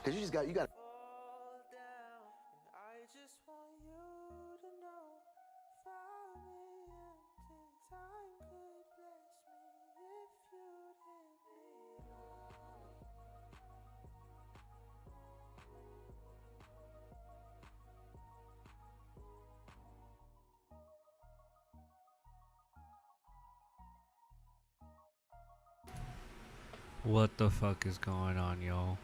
Cause you got. What the fuck is going on, y'all?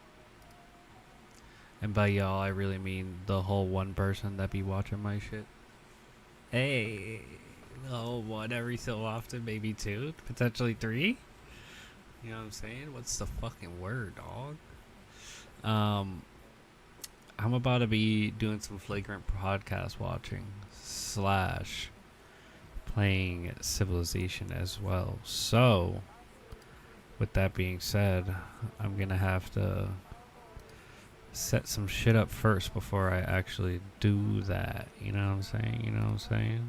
And by y'all, I really mean the whole one person that be watching my shit. Hey, no, one every so often, maybe two, potentially three. You know what I'm saying? What's the fucking word, dog? I'm about to be doing some flagrant podcast watching / playing Civilization as well. So, with that being said, I'm gonna have to set some shit up first before I actually do that. You know what I'm saying? You know what I'm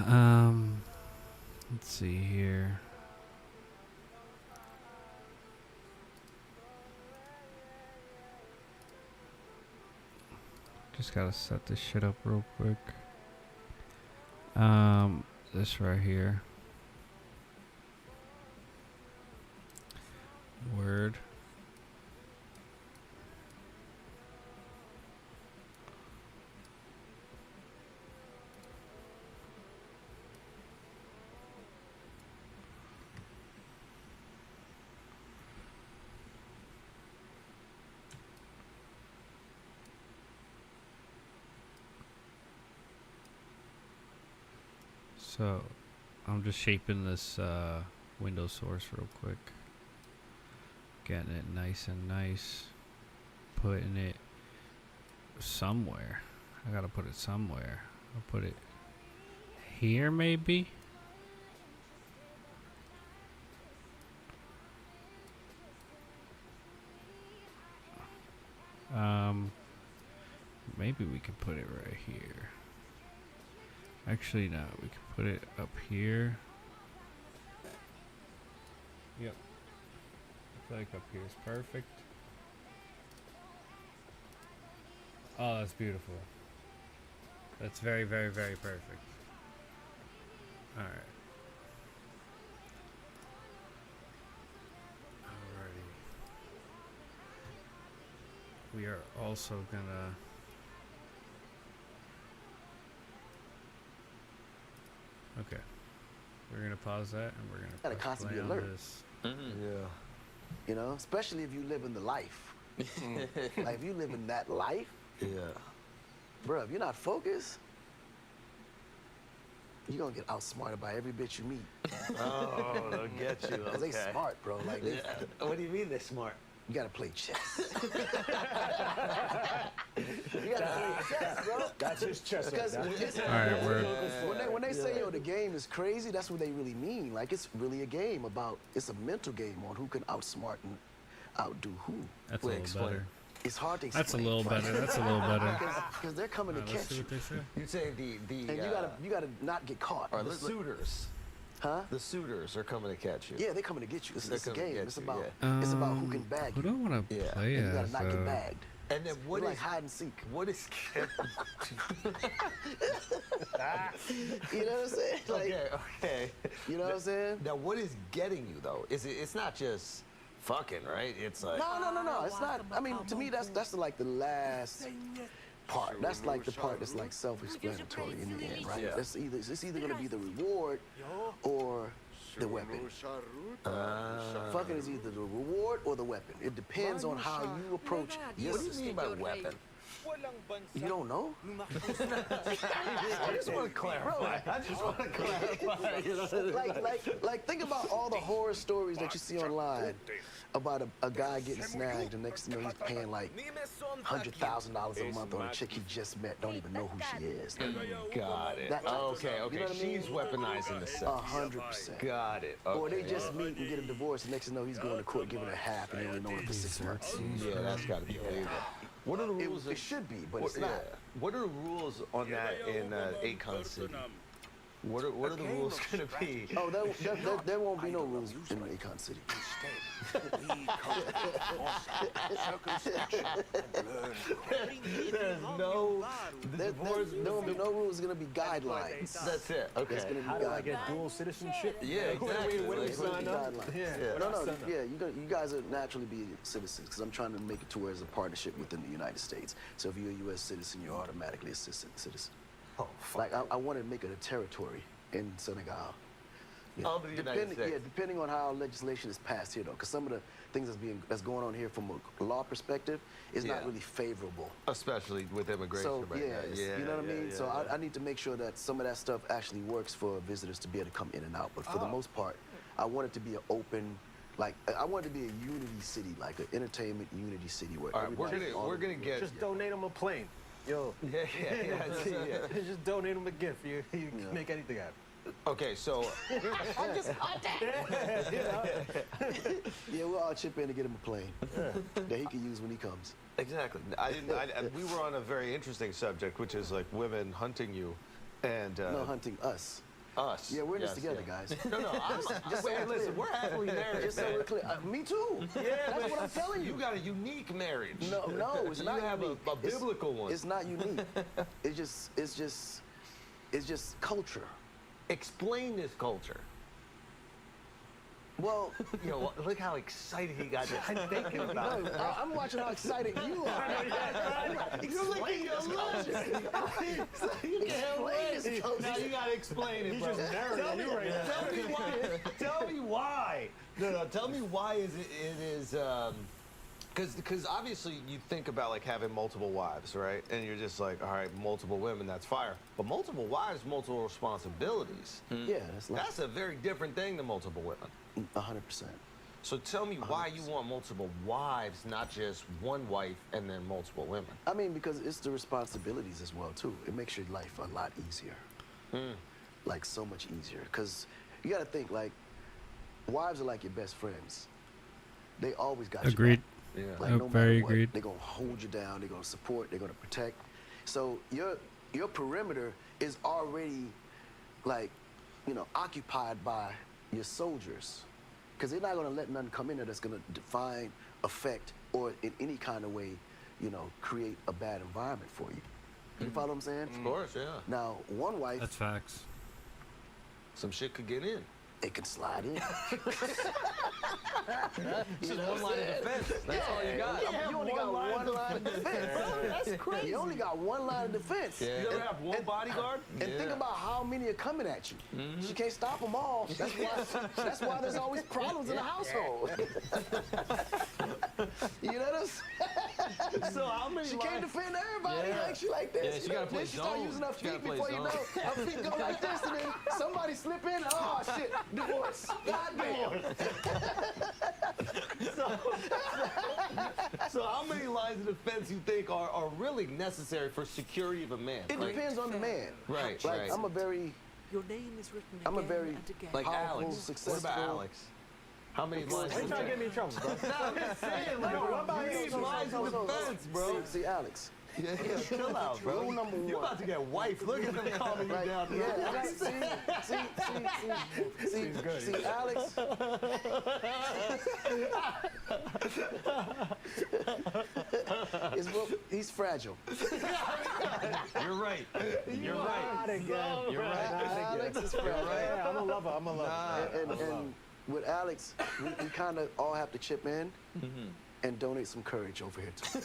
saying? Let's see here. Just gotta set this shit up real quick. This right here. Word. So, I'm just shaping this window source real quick. Getting it nice and nice. Putting it somewhere. I gotta put it somewhere. I'll put it here, maybe? Maybe we can put it right here. Actually, no, we can put it up here. Yep. I feel like up here is perfect. Oh, that's beautiful. That's very, very, very perfect. Alright. Alrighty. We are also gonna... Okay. We're gonna pause that and we're gonna Constantly play alert. on this. Yeah. You know, especially if you live in the life. Like if you live in that life, Yeah. bro, if you're not focused, you're gonna get outsmarted by every bitch you meet. Oh, they'll get you. Cause they smart, bro. Like they, What do you mean they're smart? you gotta play chess. You gotta play chess, bro. That's his chess. Because Alright, we're... when they say, yo, the game is crazy, that's what they really mean. Like, it's really a game about, it's a mental game on who can outsmart and outdo who. That's a little better. It's hard to explain. That's a little better. That's a little better. Because they're coming to Let's catch see you. what they say. You say the And you gotta not get caught. or the suitors. Huh? The suitors are coming to catch you. Yeah, they're coming to get you. It's a coming to game. get It's you, about yeah. it's about who can bag Who you. do I want to Yeah. play And you gotta as? not get bagged. And then what You're is like hide and seek. what is You know what I'm saying? Like, okay. you know what I'm saying? Now what is getting you though? It's not just fucking, right? It's like No. It's not. I mean, to me, that's like the last part. That's like the part that's like self-explanatory in the end, right? Yeah. It's either gonna be the reward or the weapon. Fucking is either the reward or the weapon. It depends on how you approach your what do you system. mean by weapon? You don't know? I just want to clarify. You know? Like, think about all the horror stories that you see online about a guy getting snagged, and next thing you know, he's paying like $100,000 a month on a chick he just met, don't even know who she is. Got it. That type of stuff, Okay. you know what I mean? She's weaponizing the sex. 100%. Got it. Okay. Or they just meet and get a divorce, and next thing you know, he's going to court giving her half, and they only know her for 6 months. Yeah, that's got to be illegal. What are the rules? It should be, but it's not. What are the rules on that in Akon City? What are the rules going to be? Oh, there won't be no rules in Econ City. There won't be no rules. It's gonna be guidelines. That's it. Okay. It's gonna be How do I get guidelines. dual citizenship? Yeah, exactly. When we Like, sign up? Yeah. No, you guys are naturally be citizens because I'm trying to make it to where it's a partnership within the United States. So if you're a U.S. citizen, you're automatically a citizen. Oh, fuck. Like I want to make it a territory in Senegal. Yeah. Of the United States. Yeah, depending on how legislation is passed here, though, because some of the things that's going on here from a law perspective is not really favorable. Especially with immigration So right now. you know what I mean. So I need to make sure that some of that stuff actually works for visitors to be able to come in and out. But for the most part, I want it to be an open, like I want it to be a unity city, like an entertainment unity city where All right, we're gonna get. Just donate them a plane. Yo. Yeah. Just donate them a gift. You can make anything happen. Okay, so Yeah, we'll all chip in to get him a plane that he can use when he comes. exactly. We were on a very interesting subject, which is like women hunting you, and No, hunting us. us. Yeah, we're in this Yes, together, yeah. guys. No, wait, listen, we're happily married. Just so we're clear. Me too. That's what I'm telling you. You got a unique marriage. No, it's You not have unique. a biblical one. It's not unique. It's just culture. Explain this culture. Well, Yo, look how excited he got just thinking about it. I'm watching how excited you are. You're licking your lips. Now you gotta explain it, He's bro. just narrating you right now. Tell me why. Tell me why. No. Tell me why it is. Because obviously you think about like having multiple wives, right? And you're just like, all right, multiple women, that's fire. But multiple wives, multiple responsibilities. Yeah, That's a very different thing than multiple women. 100%. So tell me why you want multiple wives, not just one wife and then multiple women. I mean, because it's the responsibilities as well too. It makes your life a lot easier. Like so much easier. Because you got to think like, wives are like your best friends. They always got your Agreed. back. Yeah. Like, Oh, no very matter what, agreed. they're gonna hold you down. They're gonna support. They're gonna protect. So your perimeter is already, like, occupied by your soldiers, because they're not gonna let nothing come in there that's gonna define, affect, or in any kind of way, create a bad environment for you. You follow what I'm saying? Of course, yeah. Now, one wife, That's facts. Some shit could get in. it can slide in. Just one line of defense. That's all you got. You only got one line of defense. That's crazy. You only got one line of defense. You ever have one bodyguard? And think about how many are coming at you. She can't stop them all. That's why there's always problems in the household. You know what I'm saying? So how many She can't defend everybody like she like this. Yeah, she gotta play Then she start zone. using her She gotta feet play before you know. zone. Her feet go like this, and then somebody slip in. Oh shit, divorce. Goddamn. So how many lines of defense you think are really necessary for security of a man? It depends on the man. Right, Like right. I'm a very Your name is written I'm a again very and again. Like powerful, Alex. successful. What about Alex? How many lines? Why you trying to get me in trouble, bro? I'm just saying, bro. What about You you? need lines of defense, bro. See, Alex. Yeah, chill out, bro. Rule number You're one. about to get wife. Look at them calming you Like, down. yeah, I got, see, Alex. He's fragile. You're right. You're right. Not again. You're right. Alex is fragile. Yeah, I'm a lover. I'm a lover. And with Alex, we kind of all have to chip in and donate some courage over here too.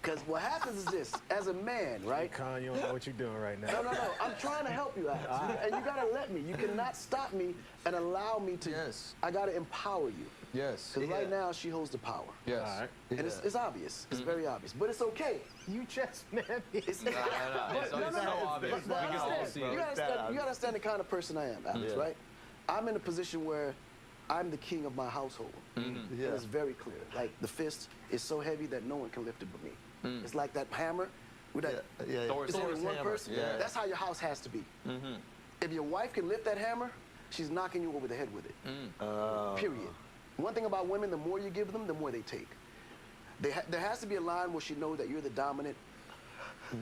Because what happens is this: as a man, right? Con, you don't know what you're doing right now. No. I'm trying to help you, Alex. And you gotta let me. You cannot stop me and allow me to. Yes. I gotta empower you. Yes. Because right now she holds the power. Yes. All right. And it's obvious. It's very obvious. But it's okay. You just man. It's It's so obvious. But We can all see you it. gotta understand the kind of person I am, Alex, right? I'm in a position where I'm the king of my household. And it's very clear. Like the fist is so heavy that no one can lift it but me. It's like that hammer with that. It's only one person. Yeah. That's how your house has to be. If your wife can lift that hammer, she's knocking you over the head with it. Period. One thing about women, the more you give them, the more they take. There has to be a line where she knows that you're the dominant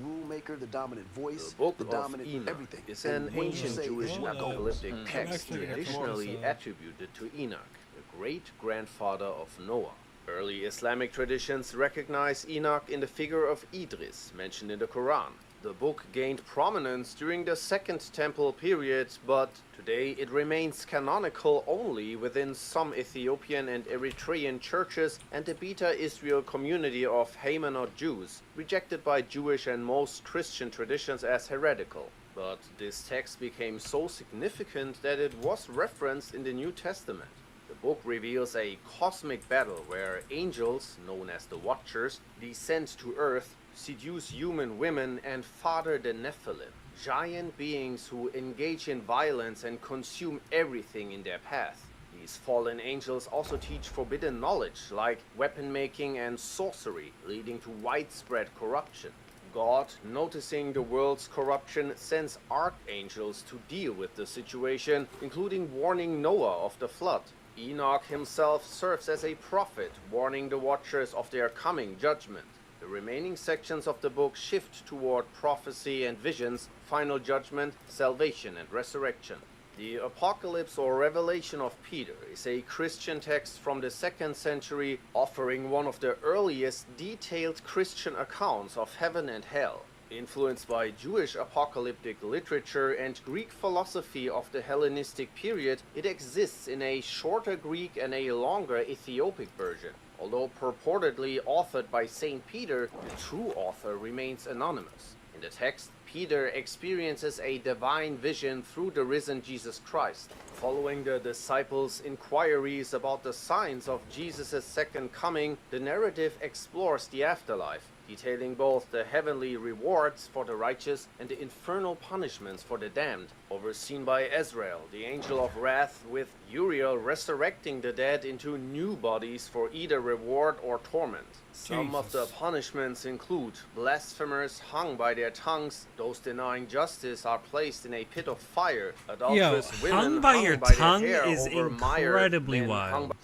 rule maker, the dominant voice, The Book the of dominant Enoch everything. is And an when you ancient say Jewish Enoch, apocalyptic I'm text actually gonna traditionally pause, attributed to Enoch, the great-grandfather of Noah. Early Islamic traditions recognize Enoch in the figure of Idris, mentioned in the Quran. The book gained prominence during the Second Temple period, but today it remains canonical only within some Ethiopian and Eritrean churches and the Beta Israel community of Haymanot Jews, rejected by Jewish and most Christian traditions as heretical. But this text became so significant that it was referenced in the New Testament. The book reveals a cosmic battle where angels, known as the Watchers, descend to Earth, seduce human women, and father the Nephilim, giant beings who engage in violence and consume everything in their path. These fallen angels also teach forbidden knowledge like weapon making and sorcery, leading to widespread corruption. God, noticing the world's corruption, sends archangels to deal with the situation, including warning Noah of the flood. Enoch himself serves as a prophet, warning the Watchers of their coming judgment. The remaining sections of the book shift toward prophecy and visions, final judgment, salvation and resurrection. The Apocalypse or Revelation of Peter is a Christian text from the 2nd century, offering one of the earliest detailed Christian accounts of heaven and hell. Influenced by Jewish apocalyptic literature and Greek philosophy of the Hellenistic period, it exists in a shorter Greek and a longer Ethiopic version. Although purportedly authored by Saint Peter, the true author remains anonymous. In the text, Peter experiences a divine vision through the risen Jesus Christ. Following the disciples' inquiries about the signs of Jesus' second coming, the narrative explores the afterlife, detailing both the heavenly rewards for the righteous and the infernal punishments for the damned, overseen by Azrael, the angel of wrath, with Uriel resurrecting the dead into new bodies for either reward or torment. Some of the punishments include blasphemers hung by their tongues, those denying justice are placed in a pit of fire, adulterous women hung by your their tongue hair is over mire, incredibly men hung wild.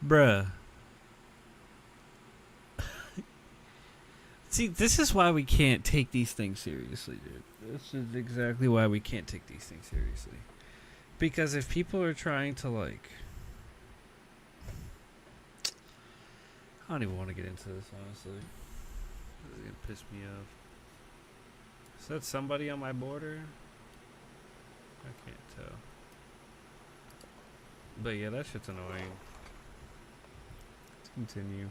Bruh. See, this is why we can't take these things seriously, dude. This is exactly why we can't take these things seriously. Because if people are trying to, like... I don't even want to get into this, honestly. This is going to piss me off. Is that somebody on my border? I can't tell. But yeah, that shit's annoying. Let's continue.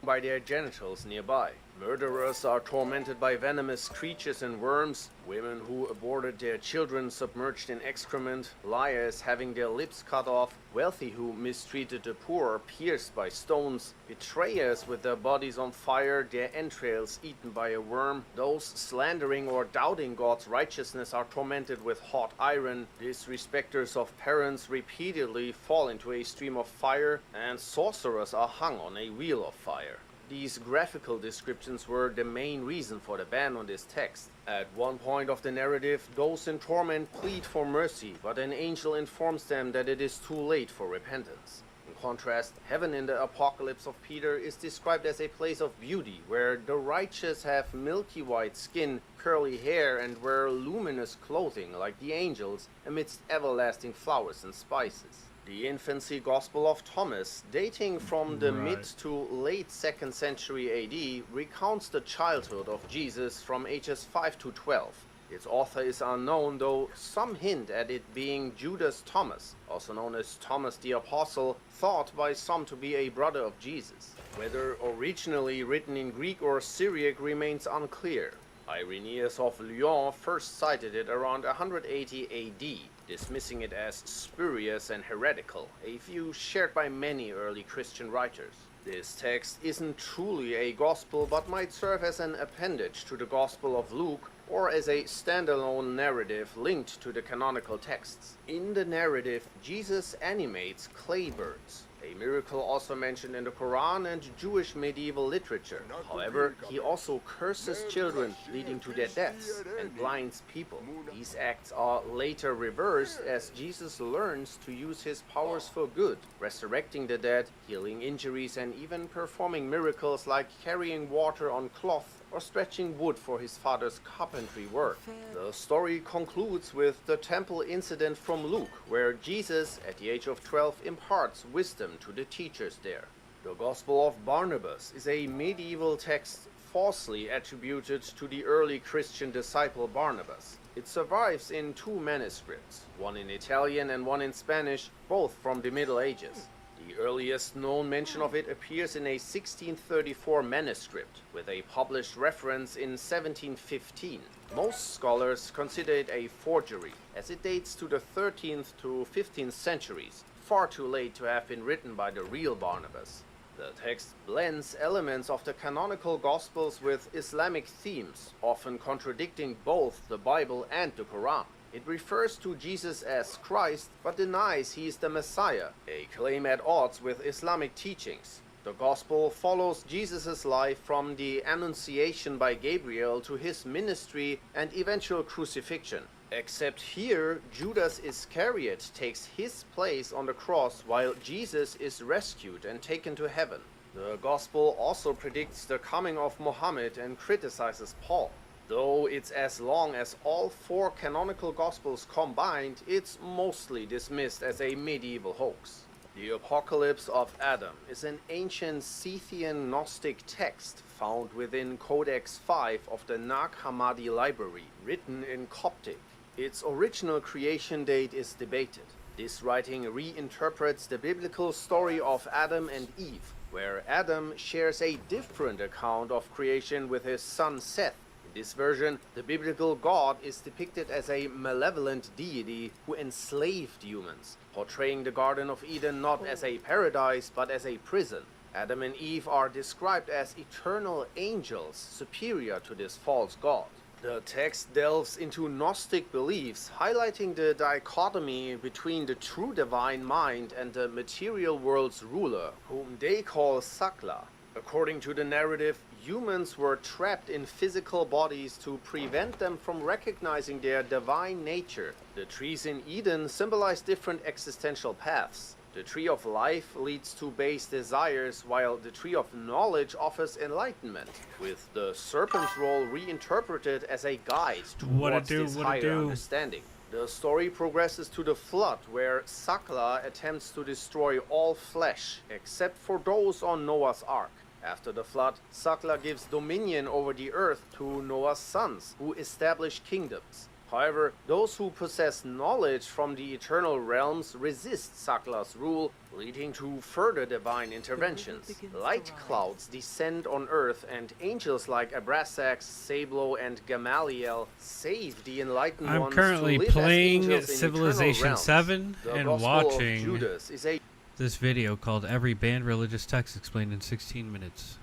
by their genitals nearby. Murderers are tormented by venomous creatures and worms, women who aborted their children submerged in excrement, liars having their lips cut off, wealthy who mistreated the poor pierced by stones, betrayers with their bodies on fire, their entrails eaten by a worm, those slandering or doubting God's righteousness are tormented with hot iron, disrespecters of parents repeatedly fall into a stream of fire, and sorcerers are hung on a wheel of fire. These graphical descriptions were the main reason for the ban on this text. At one point of the narrative, those in torment plead for mercy, but an angel informs them that it is too late for repentance. In contrast, heaven in the Apocalypse of Peter is described as a place of beauty, where the righteous have milky white skin, curly hair, and wear luminous clothing like the angels, amidst everlasting flowers and spices. The infancy Gospel of Thomas, dating from the mid to late 2nd century AD, recounts the childhood of Jesus from ages 5 to 12. Its author is unknown, though some hint at it being Judas Thomas, also known as Thomas the Apostle, thought by some to be a brother of Jesus. Whether originally written in Greek or Syriac remains unclear. Irenaeus of Lyon first cited it around 180 AD, dismissing it as spurious and heretical, a view shared by many early Christian writers. This text isn't truly a gospel, but might serve as an appendage to the Gospel of Luke or as a standalone narrative linked to the canonical texts. In the narrative, Jesus animates clay birds, a miracle also mentioned in the Quran and Jewish medieval literature. However, he also curses children, leading to their deaths, and blinds people. These acts are later reversed as Jesus learns to use his powers for good, resurrecting the dead, healing injuries, and even performing miracles like carrying water on cloth or stretching wood for his father's carpentry work. The story concludes with the temple incident from Luke, where Jesus, at the age of 12, imparts wisdom to the teachers there. The Gospel of Barnabas is a medieval text falsely attributed to the early Christian disciple Barnabas. It survives in two manuscripts, one in Italian and one in Spanish, both from the Middle Ages. The earliest known mention of it appears in a 1634 manuscript, with a published reference in 1715. Most scholars consider it a forgery, as it dates to the 13th to 15th centuries, far too late to have been written by the real Barnabas. The text blends elements of the canonical Gospels with Islamic themes, often contradicting both the Bible and the Quran. It refers to Jesus as Christ, but denies he is the Messiah, a claim at odds with Islamic teachings. The Gospel follows Jesus' life from the Annunciation by Gabriel to his ministry and eventual crucifixion. Except here, Judas Iscariot takes his place on the cross while Jesus is rescued and taken to heaven. The Gospel also predicts the coming of Muhammad and criticizes Paul. Though it's as long as all four canonical Gospels combined, it's mostly dismissed as a medieval hoax. The Apocalypse of Adam is an ancient Scythian Gnostic text found within Codex 5 of the Nag Hammadi library, written in Coptic. Its original creation date is debated. This writing reinterprets the biblical story of Adam and Eve, where Adam shares a different account of creation with his son Seth. In this version, the biblical God is depicted as a malevolent deity who enslaved humans, portraying the Garden of Eden not as a paradise but as a prison. Adam and Eve are described as eternal angels superior to this false god. The text delves into Gnostic beliefs, highlighting the dichotomy between the true divine mind and the material world's ruler, whom they call Sakla. According to the narrative, humans were trapped in physical bodies to prevent them from recognizing their divine nature. The trees in Eden symbolize different existential paths. The tree of life leads to base desires, while the tree of knowledge offers enlightenment, with the serpent's role reinterpreted as a guide towards this higher understanding. The story progresses to the flood, where Sakla attempts to destroy all flesh, except for those on Noah's Ark. After the flood, Sakla gives dominion over the earth to Noah's sons, who establish kingdoms. However, those who possess knowledge from the eternal realms resist Sakla's rule, leading to further divine interventions. Light clouds descend on earth, and angels like Abrasax, Sablo, and Gamaliel save the enlightened ones. I'm currently to live playing as Civilization VII and watching Judas is a this video called Every Banned Religious Text Explained in 16 Minutes.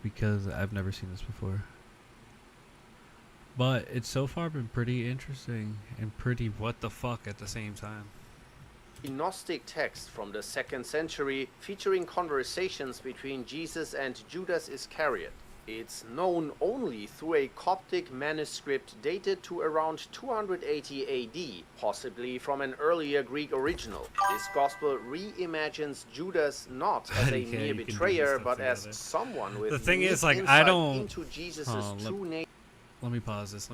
Because I've never seen this before. But it's so far been pretty interesting and pretty what the fuck at the same time. Gnostic text from the 2nd century featuring conversations between Jesus and Judas Iscariot. It's known only through a Coptic manuscript dated to around 280 AD, possibly from an earlier Greek original. This gospel reimagines Judas not as a mere betrayer, but as someone with the thing is, like, insight I don't into Jesus' true nature. Let me pause this.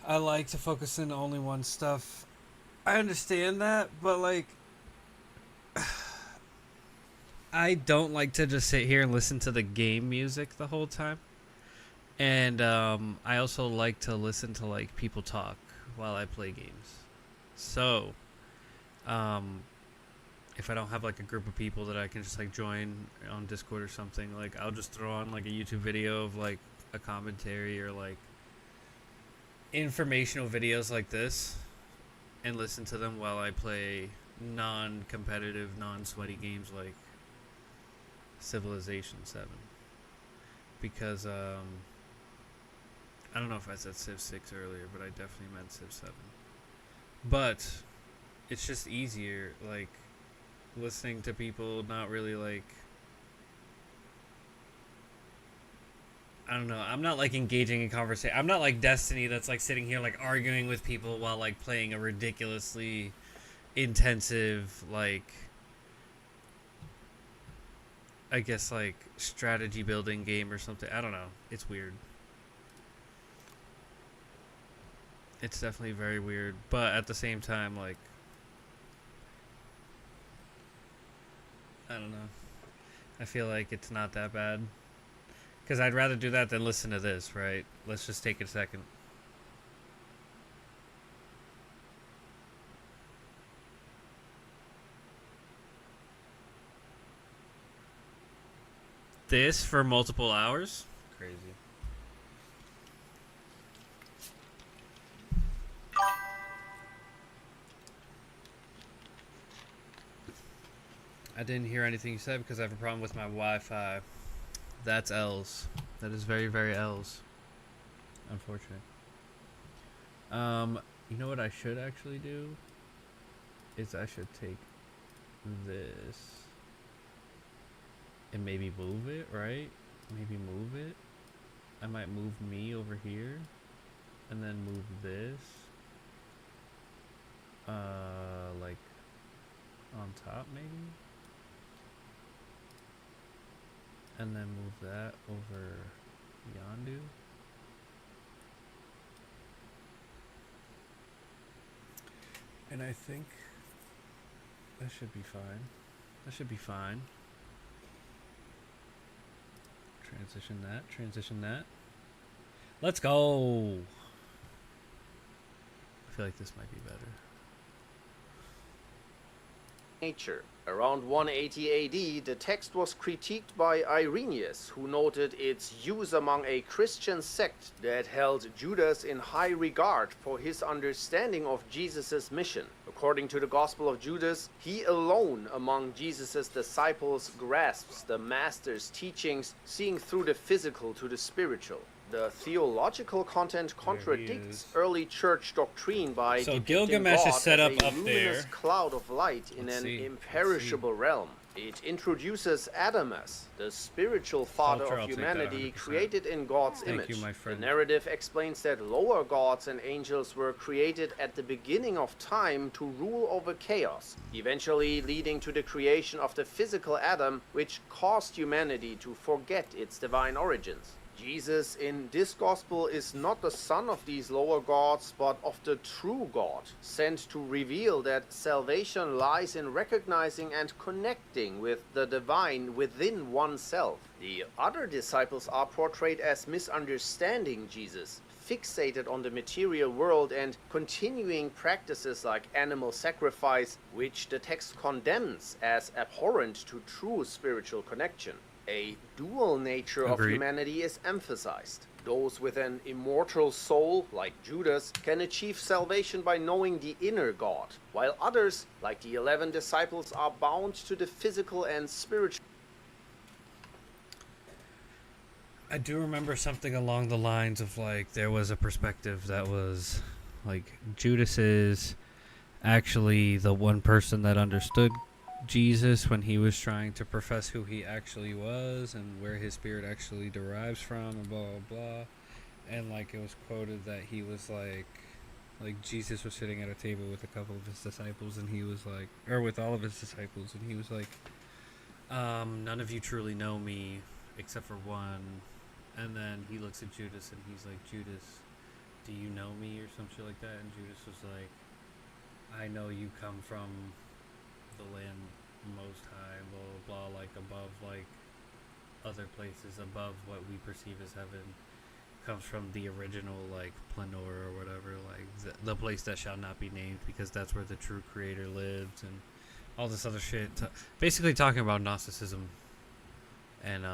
I like to focus in only one stuff. I understand that, but like, I don't like to just sit here and listen to the game music the whole time. And I also like to listen to like people talk while I play games. So, if I don't have like a group of people that I can just like join on Discord or something, like I'll just throw on like a YouTube video of like a commentary or like informational videos like this and listen to them while I play non-competitive, non-sweaty games like Civilization VII, because I don't know if I said Civ 6 earlier, but I definitely meant Civ 7. But it's just easier, like, listening to people not really, like, I don't know. I'm not, like, engaging in conversation. I'm not like Destiny that's, like, sitting here, like, arguing with people while, like, playing a ridiculously intensive, like, I guess, like, strategy building game or something. I don't know. It's weird. It's definitely very weird. But at the same time, like, I don't know. I feel like it's not that bad. Because I'd rather do that than listen to this, right? Let's just take a second. This for multiple hours? Crazy. I didn't hear anything you said because I have a problem with my Wi-Fi. That's L's. That is very, very L's. Unfortunate. You know what I should actually do? Is I should take this and maybe move it, right? Maybe move it. I might move me over here and then move this like on top maybe, and then move that over Yondu. And I think that should be fine. That should be fine. Transition that. Let's go. I feel like this might be better. Nature. Around 180 AD, the text was critiqued by Irenaeus, who noted its use among a Christian sect that held Judas in high regard for his understanding of Jesus' mission. According to the Gospel of Judas, he alone among Jesus' disciples grasps the Master's teachings, seeing through the physical to the spiritual. The theological content contradicts early church doctrine by so depicting Gilgamesh God is set as up a luminous there. cloud of light in an imperishable realm. It introduces Adam as the spiritual father Culture, I'll of take that humanity 100%. created in God's Thank image. you, my The friend. narrative explains that lower gods and angels were created at the beginning of time to rule over chaos, eventually leading to the creation of the physical Adam, which caused humanity to forget its divine origins. Jesus in this gospel is not the son of these lower gods, but of the true God, sent to reveal that salvation lies in recognizing and connecting with the divine within oneself. The other disciples are portrayed as misunderstanding Jesus, fixated on the material world and continuing practices like animal sacrifice, which the text condemns as abhorrent to true spiritual connection. A dual nature of Agreed. humanity is emphasized. Those with an immortal soul, like Judas, can achieve salvation by knowing the inner God, while others, like the 11 disciples, are bound to the physical and spiritual. I do remember something along the lines of, like, there was a perspective that was like Judas is actually the one person that understood Jesus when he was trying to profess who he actually was and where his spirit actually derives from and blah blah blah. And like it was quoted that he was like Jesus was sitting at a table with a couple of his disciples and he was like, or with all of his disciples, and he was like, none of you truly know me except for one. And then he looks at Judas and he's like, Judas, do you know me, or some shit like that? And Judas was like, I know you come from the land most high, blah blah blah, like above, like other places, above what we perceive as heaven, comes from the original, like Planor or whatever, like the place that shall not be named, because that's where the true creator lived, and all this other shit, basically talking about Gnosticism. And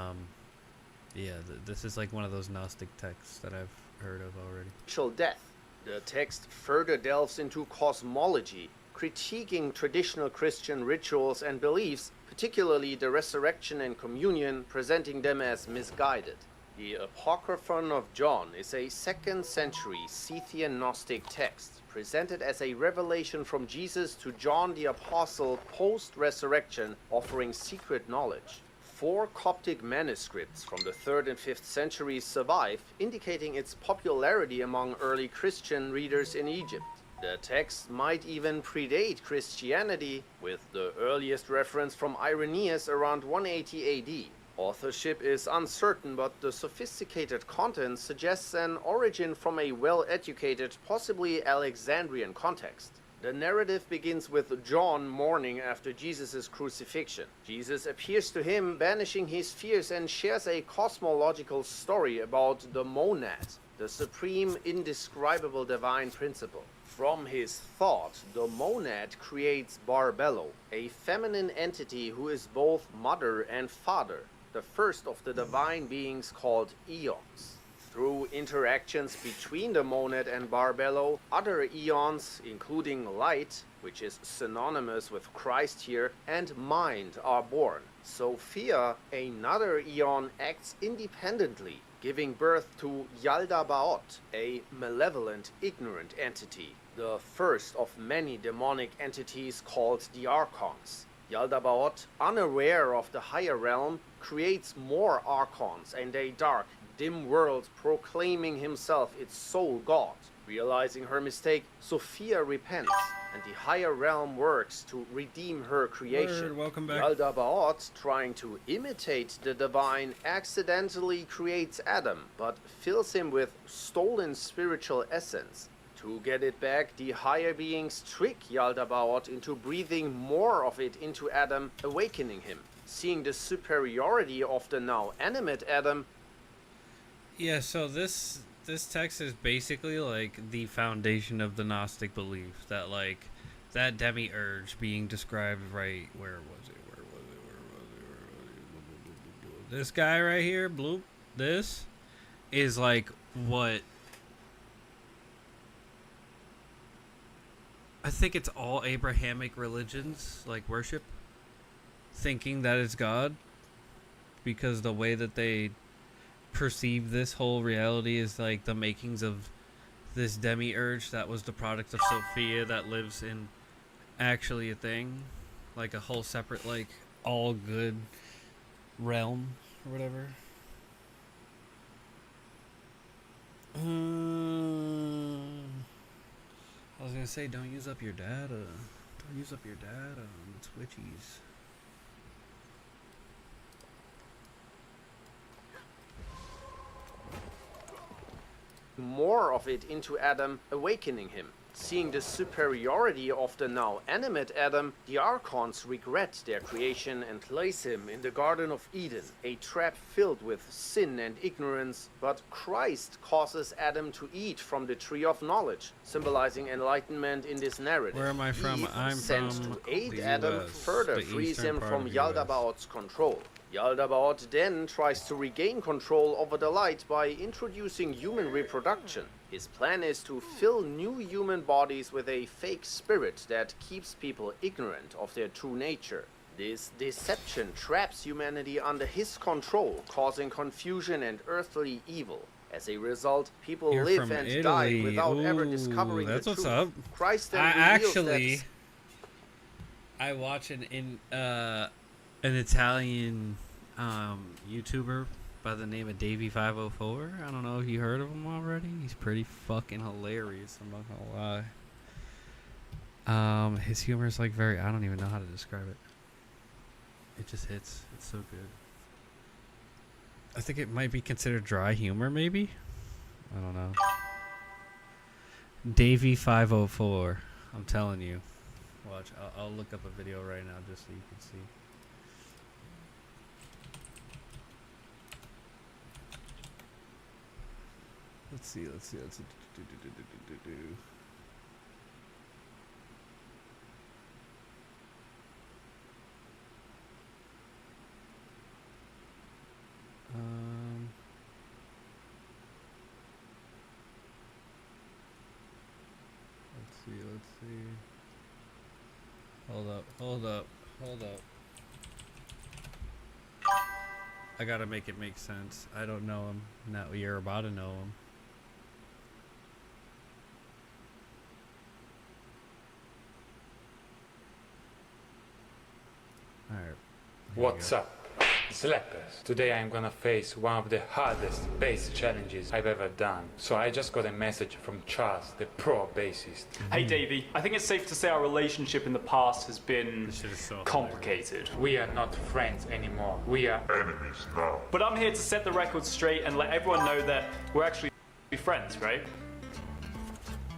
yeah, this is like one of those Gnostic texts that I've heard of already. Death. The text further delves into cosmology, critiquing traditional Christian rituals and beliefs, particularly the resurrection and communion, presenting them as misguided. The Apocryphon of John is a 2nd century Scythian Gnostic text, presented as a revelation from Jesus to John the Apostle post-resurrection, offering secret knowledge. 4 Coptic manuscripts from the 3rd and 5th centuries survive, indicating its popularity among early Christian readers in Egypt. The text might even predate Christianity, with the earliest reference from Irenaeus around 180 AD. Authorship is uncertain, but the sophisticated content suggests an origin from a well-educated, possibly Alexandrian context. The narrative begins with John mourning after Jesus' crucifixion. Jesus appears to him, banishing his fears, and shares a cosmological story about the monad, the supreme, indescribable divine principle. From his thought, the monad creates Barbello, a feminine entity who is both mother and father, the first of the divine beings called eons. Through interactions between the monad and Barbello, other eons, including light, which is synonymous with Christ here, and mind are born. Sophia, another eon, acts independently, giving birth to Yaldabaoth, a malevolent, ignorant entity, the first of many demonic entities called the Archons. Yaldabaoth, unaware of the higher realm, creates more Archons and a dark, dim world, proclaiming himself its sole god. Realizing her mistake, Sophia repents, and the higher realm works to redeem her creation. Word, welcome back. Yaldabaoth, trying to imitate the divine, accidentally creates Adam, but fills him with stolen spiritual essence. To get it back, the higher beings trick Yaldabaoth into breathing more of it into Adam, awakening him. Seeing the superiority of the now animate Adam, Yeah, so this text is basically like the foundation of the Gnostic belief that like that demiurge being described right where was it? This guy right here, bloop, this is like what I think it's all Abrahamic religions like worship, thinking that it's God, because the way that they perceive this whole reality is like the makings of this demiurge that was the product of Sophia that lives in actually a thing, like a whole separate like all good realm or whatever. I was gonna say, don't use up your data. Don't use up your data on the Twitchies. more of it into Adam, awakening him. Seeing the superiority of the now animate Adam, the Archons regret their creation and place him in the Garden of Eden, a trap filled with sin and ignorance, but Christ causes Adam to eat from the tree of knowledge, symbolizing enlightenment in this narrative. Where am I from? Eve, I'm sent from to aid the Adam, US, further the frees eastern him part from of the US. Yaldabaoth's control. Yaldabaoth then tries to regain control over the light by introducing human reproduction. His plan is to fill new human bodies with a fake spirit that keeps people ignorant of their true nature. This deception traps humanity under his control, causing confusion and earthly evil. As a result, people You're live from and Italy. die without ever Ooh, discovering that's the what's truth. up. Christ then I reveals actually, that I watch an Italian YouTuber by the name of Davey504. I don't know if you heard of him already. He's pretty fucking hilarious, I'm not gonna lie. His humor is like very, I don't even know how to describe it. It just hits. It's so good. I think it might be considered dry humor, maybe? I don't know. Davey504. I'm telling you. Watch. I'll look up a video right now just so you can see. Let's see. Let's see. Hold up. I gotta make it make sense. I don't know him. Now you're about to know him. Alright. What's up, Slappers? Today I'm gonna face one of the hardest bass challenges I've ever done. So I just got a message from Charles, the pro bassist. Hey Davey, I think it's safe to say our relationship in the past has been This shit is so complicated. We are not friends anymore. We are enemies now. But I'm here to set the record straight and let everyone know that we're actually friends, right?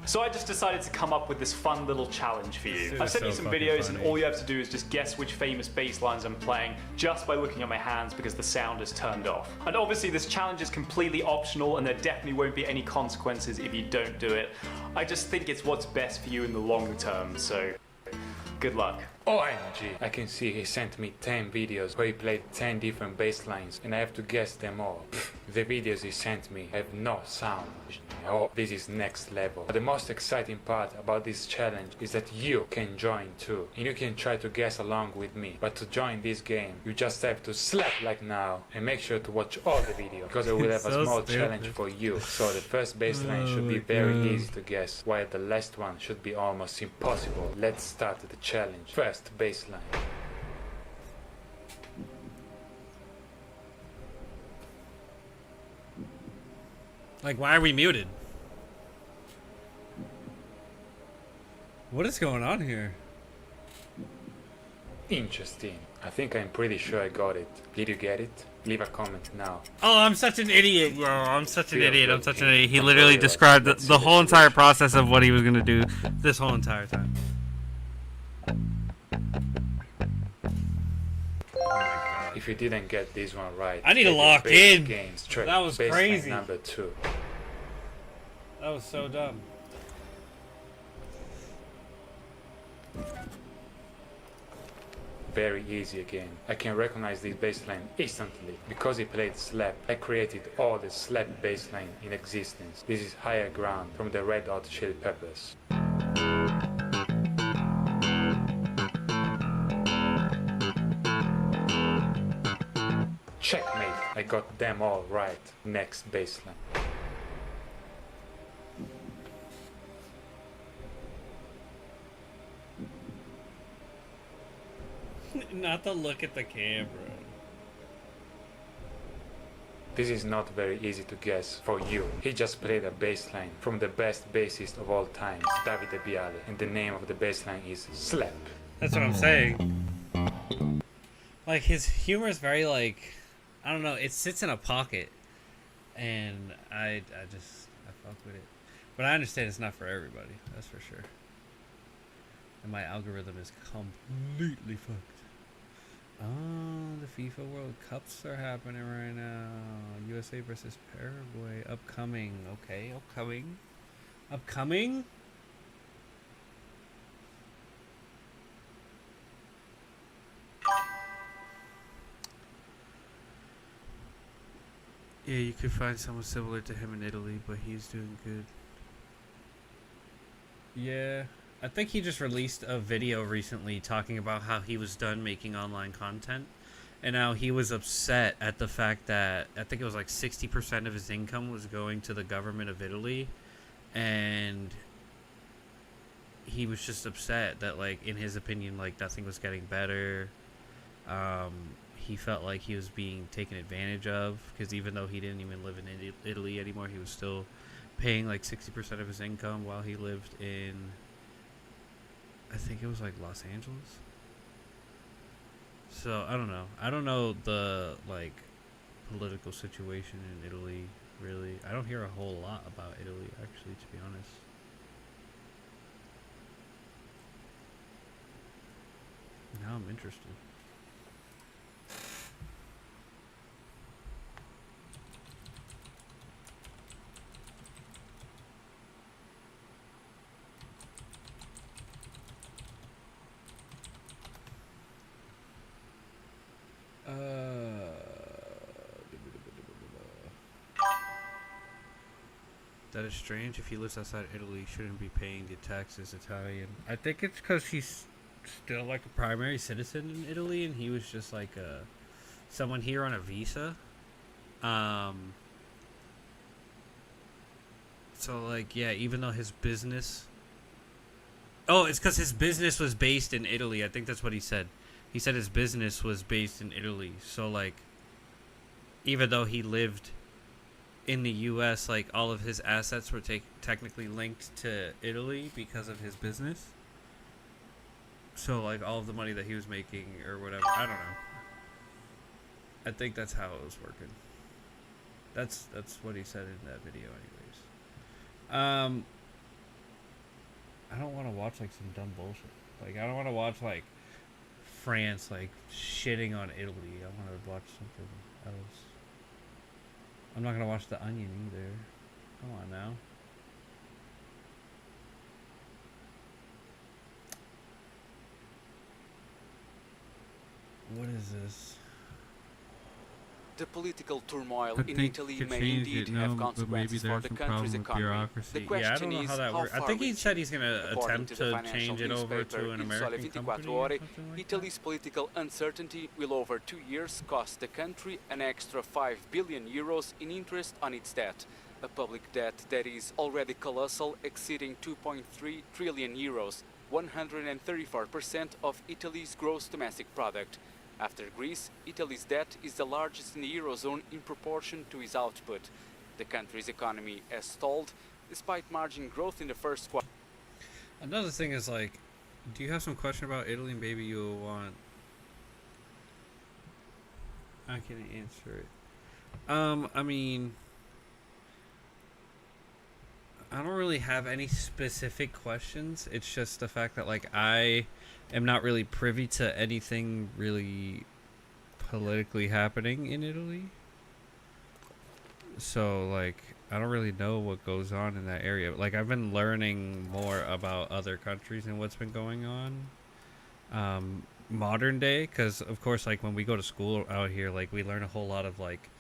So I just decided to come up with this fun little challenge for you. This I've is sent you so some fucking videos funny. and all you have to do is just guess which famous bass lines I'm playing just by looking at my hands because the sound is turned off. And obviously this challenge is completely optional and there definitely won't be any consequences if you don't do it. I just think it's what's best for you in the long term, so good luck. OMG! I can see he sent me 10 videos where he played 10 different bass lines and I have to guess them all. The videos he sent me have no sound. Oh, this is next level. But the most exciting part about this challenge is that you can join too. And you can try to guess along with me. But to join this game, you just have to slap like now and make sure to watch all the videos because I will have a So small stupid. challenge for you. So the first bass line Oh should be my very God. easy to guess, while the last one should be almost impossible. Let's start the challenge. First bass line. Like, why are we muted? What is going on here? Interesting. I think I'm pretty sure I got it. Did you get it? Leave a comment now. Oh, I'm such an idiot, bro. I'm such an Feel idiot. I'm free, such an King. idiot. He Don't literally worry about it. described Let's see the the whole entire solution. process of what he was gonna do this whole entire time. If you didn't get this one right, I need to take the lock bass in. Game straight. That was Bass line crazy. number 2. That was so dumb. Very easy again. I can recognize this bass line instantly. Because he played slap, I created all the slap bass line in existence. This is Higher Ground from the Red Hot Chili Peppers. Checkmate. I got them all right. Next bass line. Not to look at the camera. This is not very easy to guess for you. He just played a bass line from the best bassist of all time, Davide Biale, and the name of the bass line is Slap. That's what I'm saying. Like, his humor is very, like, I don't know, it sits in a pocket. And I fuck with it. But I understand it's not for everybody, that's for sure. And my algorithm is completely fucked. Oh, the FIFA World Cups are happening right now. USA versus Paraguay. Upcoming. Okay, upcoming. Upcoming? Yeah, you could find someone similar to him in Italy, but he's doing good. Yeah. I think he just released a video recently talking about how he was done making online content. And how he was upset at the fact that I think it was like 60% of his income was going to the government of Italy. And he was just upset that, like, in his opinion, like, nothing was getting better. He felt like he was being taken advantage of, because even though he didn't even live in Italy anymore, he was still paying like 60% of his income while he lived in, I think it was like Los Angeles. So I don't know. I don't know the, like, political situation in Italy, really. I don't hear a whole lot about Italy, actually, to be honest. Now I'm interested. That is strange. If he lives outside Italy, he shouldn't be paying the taxes Italian. I think it's because he's still like a primary citizen in Italy, and he was just like a someone here on a visa. So like, yeah, even though his business. Oh, it's because his business was based in Italy. I think that's what he said. He said his business was based in Italy. So like, even though he lived in the U.S., like all of his assets were technically linked to Italy because of his business. So like all of the money that he was making or whatever, I don't know. I think that's how it was working. That's what he said in that video, anyways. I don't want to watch like some dumb bullshit. Like I don't want to watch like France like shitting on Italy. I want to watch something else. I'm not gonna watch The Onion either. Come on now. What is this? The political turmoil I in think Italy could may change indeed it, no, have but maybe consequences for there's the some country's problem with economy. bureaucracy. The Yeah, I question don't know is how that how works. I far think he reaching. said he's going to According attempt to the to financial change it over newspaper to an Il Sole American 24 company or Ore, something like Italy's political uncertainty will over 2 years cost the country an extra 5 billion euros in interest on its debt, a public debt that is already colossal, exceeding 2.3 trillion euros, 134% of Italy's gross domestic product. After Greece, Italy's debt is the largest in the Eurozone in proportion to its output. The country's economy has stalled, despite margin growth in the first quarter. Another thing is like, do you have some question about Italy? And maybe you'll want. I can answer it. I mean, I don't really have any specific questions. It's just the fact that like I am not really privy to anything really politically happening in Italy. So like I don't really know what goes on in that area. Like I've been learning more about other countries and what's been going on modern day, because of course like when we go to school out here, like we learn a whole lot of like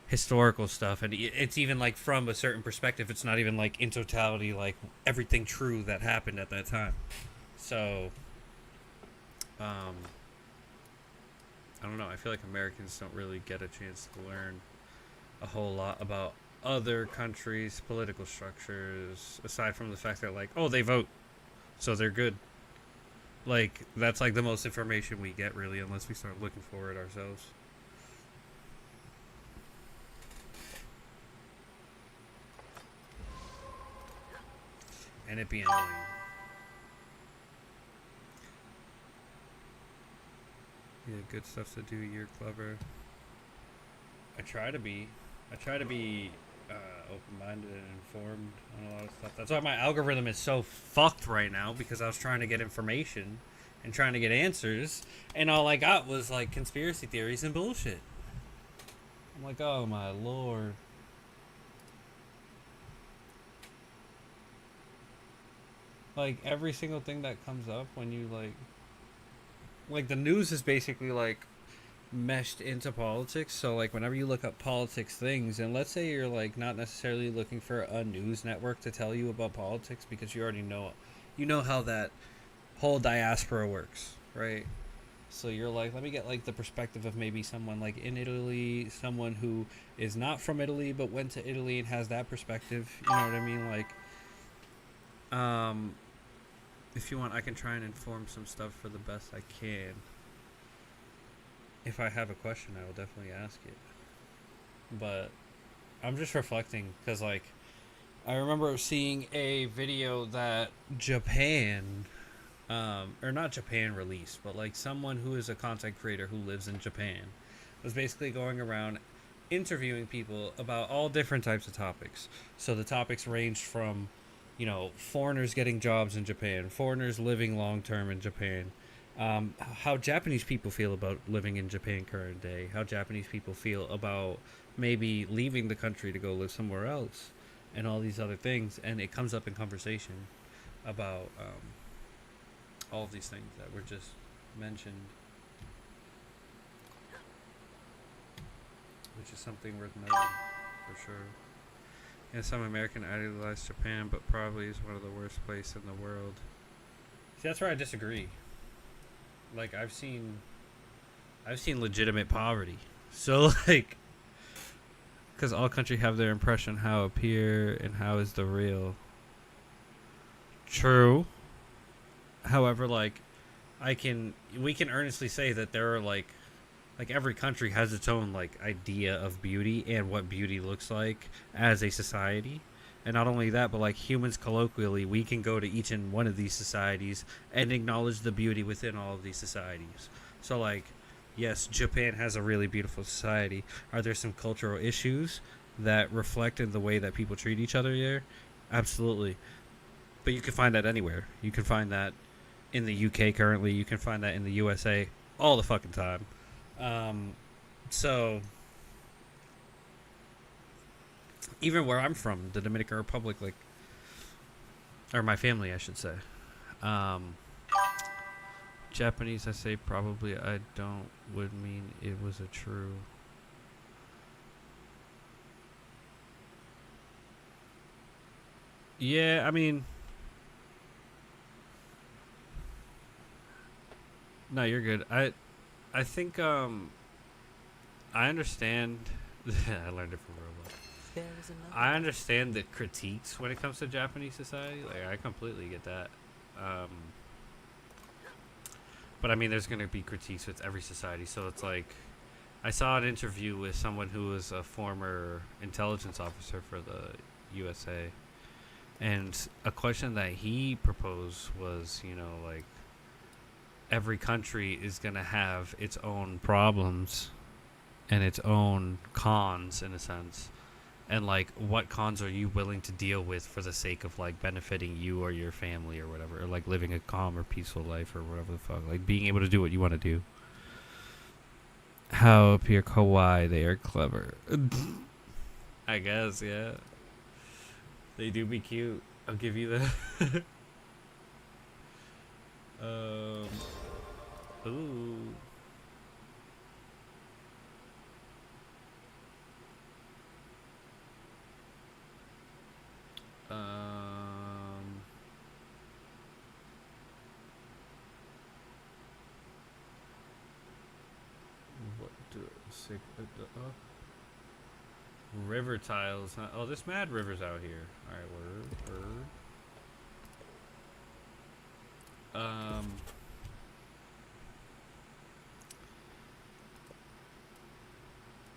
historical stuff, and it's even like from a certain perspective. It's not even like in totality like everything true that happened at that time. So I don't know, I feel like Americans don't really get a chance to learn a whole lot about other countries' political structures, aside from the fact that like, oh, they vote, so they're good. Like that's like the most information we get really, unless we start looking for it ourselves. And it be annoying. Yeah, good stuff to do. You're clever. I try to be open-minded and informed on a lot of stuff. That's why my algorithm is so fucked right now, because I was trying to get information and trying to get answers, and all I got was like conspiracy theories and bullshit. I'm like, oh my lord. Like every single thing that comes up when you like the news is basically like meshed into politics. So like whenever you look up politics things, and let's say you're like not necessarily looking for a news network to tell you about politics, because you already know how that whole diaspora works, right? So you're like, let me get like the perspective of maybe someone like in Italy, someone who is not from Italy but went to Italy and has that perspective, you know what I mean? Like if you want, I can try and inform some stuff for the best I can. If I have a question, I will definitely ask it. But I'm just reflecting, because like I remember seeing a video that Japan, or not Japan released, but like someone who is a content creator who lives in Japan was basically going around interviewing people about all different types of topics. So the topics ranged from, you know, foreigners getting jobs in Japan, foreigners living long term in Japan, how Japanese people feel about living in Japan current day, how Japanese people feel about maybe leaving the country to go live somewhere else, and all these other things. And it comes up in conversation about all of these things that were just mentioned, which is something worth noting for sure. And some American idealize Japan, but probably is one of the worst places in the world. See, that's where I disagree. Like I've seen legitimate poverty So like, because all country have their impression how appear and how is the real. True. However, like, we can earnestly say that there are like every country has its own like idea of beauty and what beauty looks like as a society. And not only that, but like humans colloquially, we can go to each and one of these societies and acknowledge the beauty within all of these societies. So like, yes, Japan has a really beautiful society. Are there some cultural issues that reflect in the way that people treat each other there? Absolutely. But you can find that anywhere. You can find that in the UK currently. You can find that in the USA all the fucking time. So even where I'm from, the Dominican Republic, like, or my family, I should say. Japanese, I say probably I don't would mean it was a true. Yeah, I mean, no, you're good. I think I understand. I learned it from Roblox. I understand the critiques when it comes to Japanese society. Like, I completely get that. But I mean, there's going to be critiques with every society. So it's like, I saw an interview with someone who was a former intelligence officer for the USA. And a question that he proposed was, you know, like, every country is going to have its own problems and its own cons, in a sense. And, like, what cons are you willing to deal with for the sake of, like, benefiting you or your family or whatever, or, like, living a calm or peaceful life or whatever the fuck, like, being able to do what you want to do. How appear kawaii, they are clever. I guess, yeah. They do be cute. I'll give you that. Ooh. What do sick? River tiles. Huh? Oh, there's mad rivers out here. All right, word.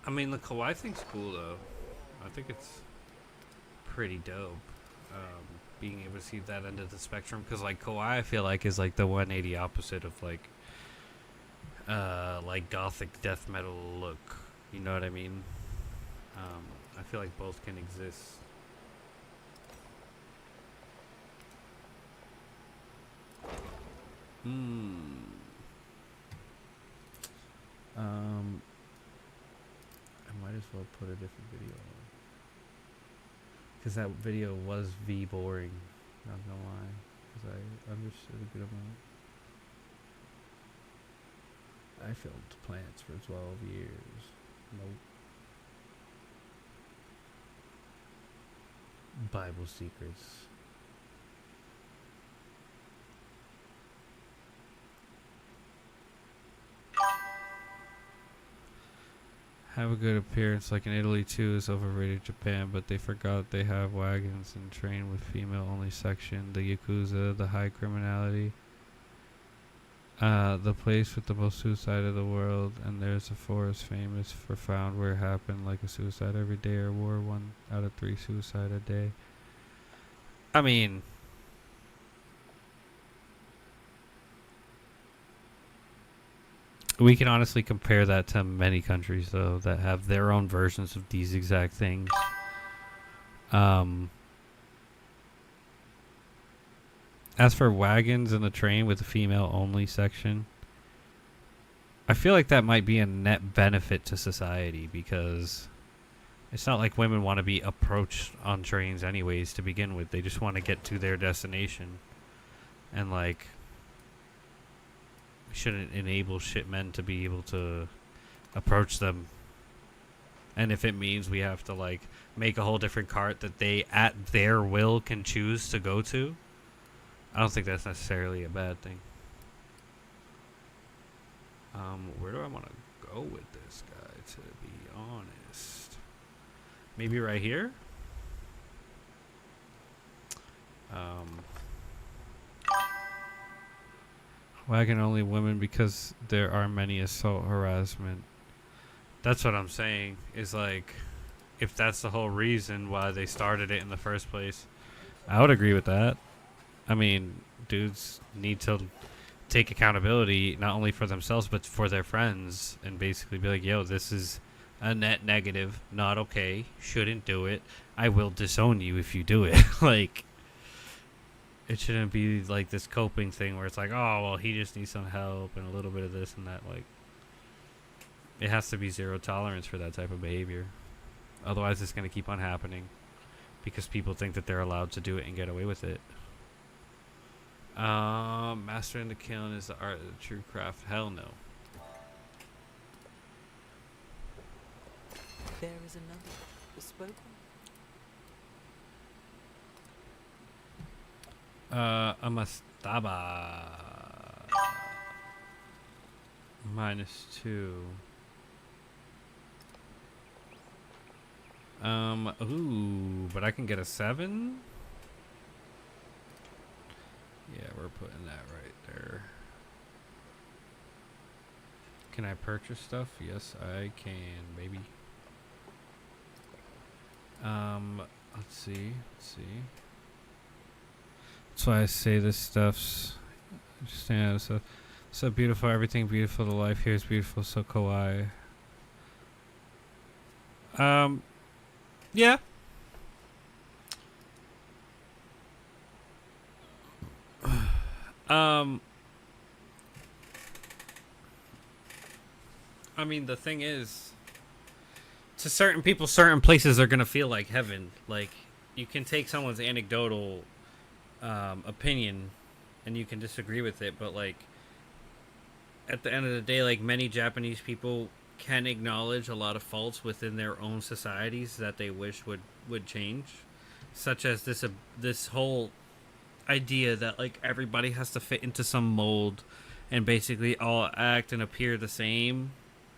I mean, the kawaii thing's cool though. I think it's pretty dope. Being able to see that end of the spectrum, because like kawaii, I feel like is like the 180 opposite of like gothic death metal look. You know what I mean? I feel like both can exist. I might as well put a different video on. Because that video was boring. Not gonna lie. Because I understood a good amount. I filmed plants for 12 years. Nope. Bible secrets. Have a good appearance, like in Italy too is overrated Japan, but they forgot they have wagons and train with female only section, the Yakuza, the high criminality. The place with the most suicide of the world, and there's a forest famous for found where it happened like a suicide every day or war 1 out of 3 suicide a day. I mean, we can honestly compare that to many countries, though, that have their own versions of these exact things. As for wagons and the train with the female-only section, I feel like that might be a net benefit to society, because it's not like women want to be approached on trains anyways to begin with. They just want to get to their destination. And, like, shouldn't enable shit men to be able to approach them. And if it means we have to like make a whole different cart that they at their will can choose to go to, I don't think that's necessarily a bad thing. Where do I want to go with this guy to? honest. Maybe right here? Wagon only women because there are many assault harassment. That's what I'm saying. Is like, if that's the whole reason why they started it in the first place, I would agree with that. I mean, dudes need to take accountability not only for themselves but for their friends and basically be like, yo, this is a net negative, not okay, shouldn't do it. I will disown you if you do it. Like, it shouldn't be like this coping thing where it's like, oh, well, he just needs some help and a little bit of this and that. Like, it has to be zero tolerance for that type of behavior. Otherwise, it's going to keep on happening because people think that they're allowed to do it and get away with it. Mastering the kiln is the art of the true craft. Hell no. There is another bespoke A mastaba. -2. Ooh, but I can get a 7? Yeah, we're putting that right there. Can I purchase stuff? Yes, I can, baby. Let's see. That's why I say this stuff's just so beautiful. Everything beautiful. The life here is beautiful. So kawaii. Yeah. I mean, the thing is, to certain people, certain places are gonna feel like heaven. Like, you can take someone's anecdotal opinion and you can disagree with it, but like, at the end of the day, like, many Japanese people can acknowledge a lot of faults within their own societies that they wish would change, such as this whole idea that like everybody has to fit into some mold and basically all act and appear the same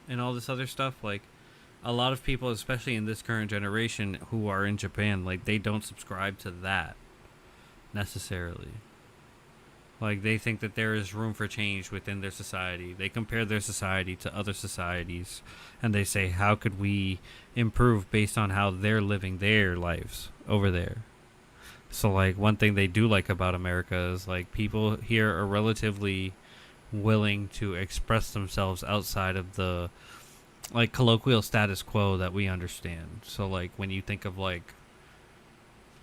and all this other stuff. Like, a lot of people, especially in this current generation who are in Japan, like, they don't subscribe to that necessarily. Like, they think that there is room for change within their society. They compare their society to other societies and they say, how could we improve based on how they're living their lives over there? So, like, one thing they do like about America is, like, people here are relatively willing to express themselves outside of the, like, colloquial status quo that we understand. So, like, when you think of, like,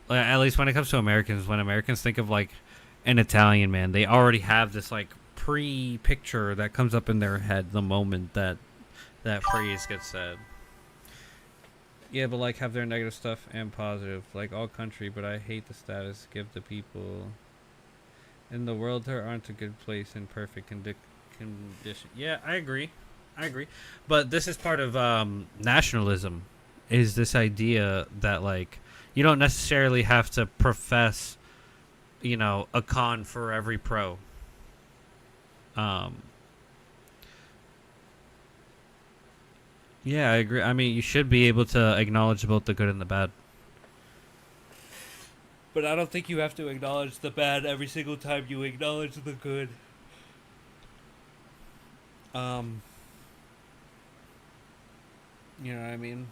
at least when it comes to Americans, when Americans think of, like, an Italian man, they already have this, like, pre-picture that comes up in their head the moment that that phrase gets said. Yeah, but, like, have their negative stuff and positive, like all country, but I hate the status give the people. In the world, there aren't a good place in perfect condition. Yeah, I agree. But this is part of nationalism, is this idea that, like, you don't necessarily have to profess, you know, a con for every pro. Yeah, I agree. I mean, you should be able to acknowledge both the good and the bad. But I don't think you have to acknowledge the bad every single time you acknowledge the good. You know what I mean?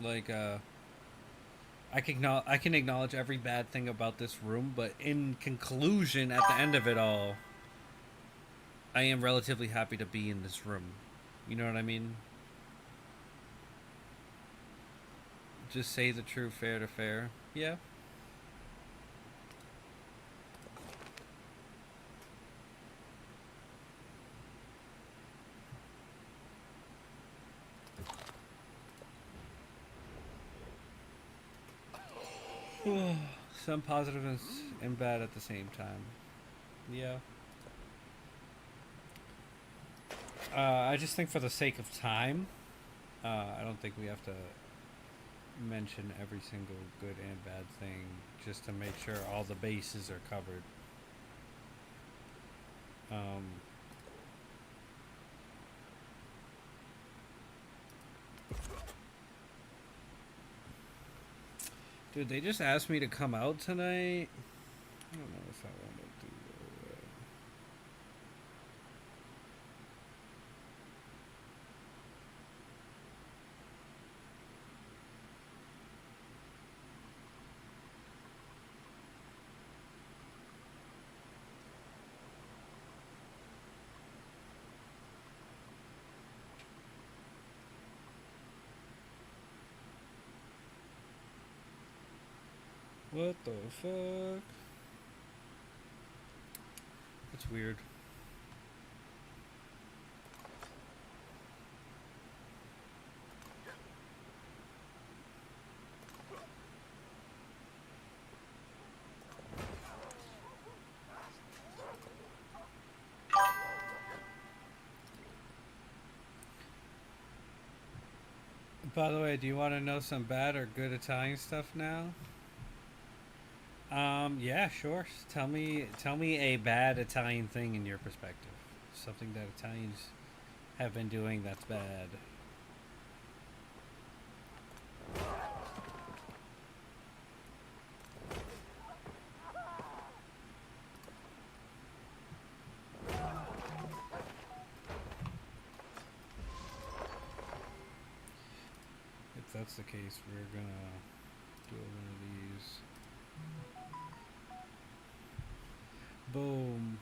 Like, I can acknowledge every bad thing about this room, but in conclusion, at the end of it all, I am relatively happy to be in this room. You know what I mean? Just say the true, fair to fair. Yeah. Some positiveness and bad at the same time. Yeah. I just think for the sake of time, I don't think we have to mention every single good and bad thing just to make sure all the bases are covered. Dude, they just asked me to come out tonight. I don't know if I want to do that. What the fuck? That's weird. By the way, do you want to know some bad or good Italian stuff now? Yeah, sure. Tell me a bad Italian thing in your perspective. Something that Italians have been doing that's bad. If that's the case, we're gonna do one of these. Boom.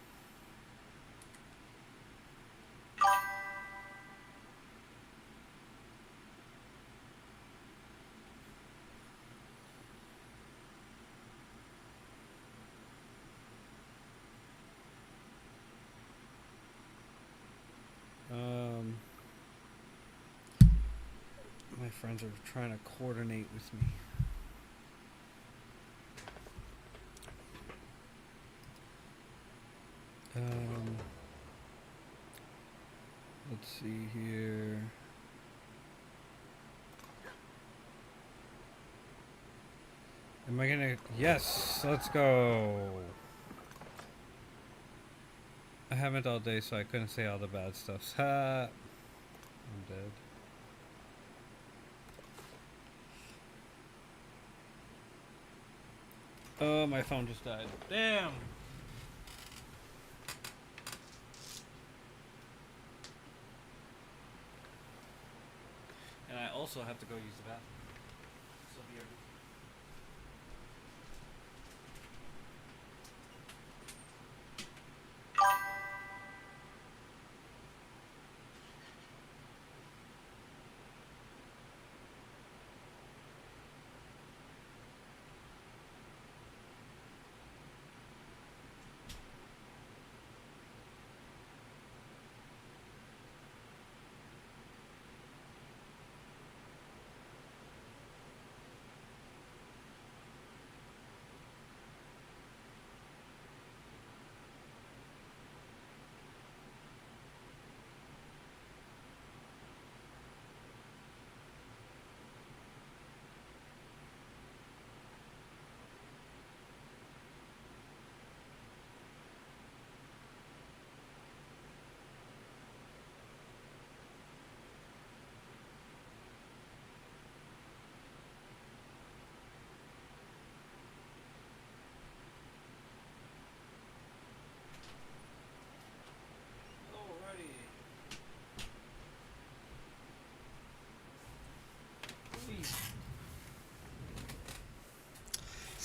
My friends are trying to coordinate with me. Let's see here. Am I gonna? Yes, let's go. I haven't all day, so I couldn't say all the bad stuff. Ha! I'm dead. Oh, my phone just died. Damn! And I also have to go use the bathroom. So be right back.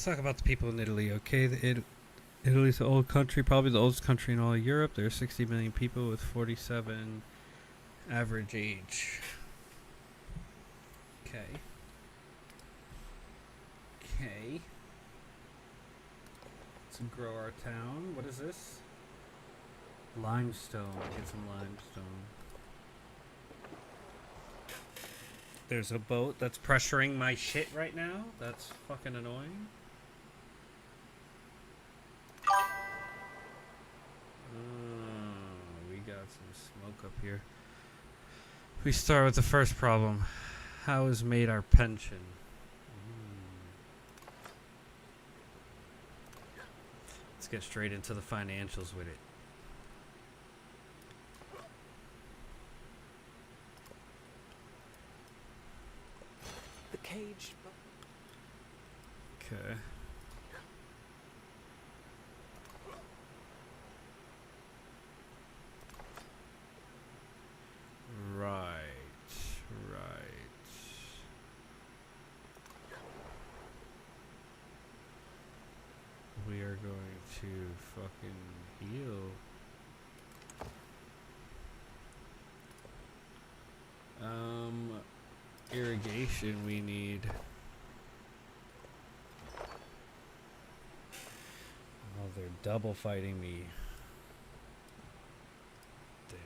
Let's talk about the people in Italy, okay? Italy's an old country, probably the oldest country in all of Europe. There are 60 million people with 47 average age. Okay. Okay. Let's grow our town. What is this? Limestone. Get some limestone. There's a boat that's pressuring my shit right now. That's fucking annoying. We got some smoke up here. We start with the first problem. How is made our pension? Let's get straight into the financials with it. The cage. Okay. Right. We are going to fucking heal. Irrigation we need. Oh, they're double fighting me. Damn.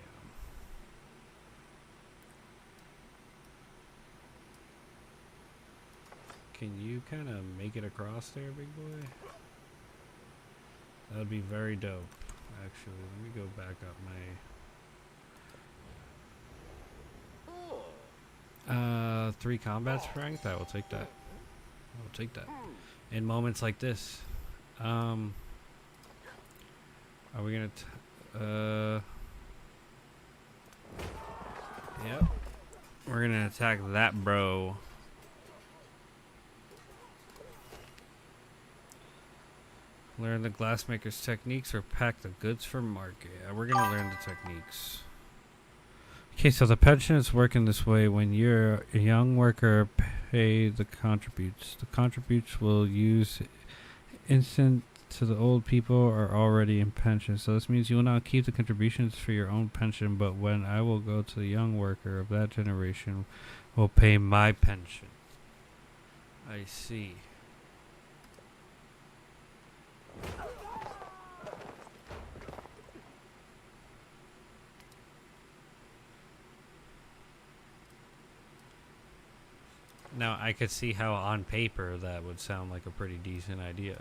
Can you kind of make it across there, big boy? That would be very dope. Actually, let me go back up my 3 combat strength. I will take that. I will take that. In moments like this. Are we gonna yep. We're gonna attack that bro. Learn the glassmaker's techniques or pack the goods for market. We're gonna learn the techniques. Okay, so the pensions work in this way. When you're a young worker, pay the contributes. The contributes will use instant to the old people are already in pension. So this means you will not keep the contributions for your own pension, but when I will go to the young worker of that generation will pay my pension. I see. Now, I could see how on paper that would sound like a pretty decent idea.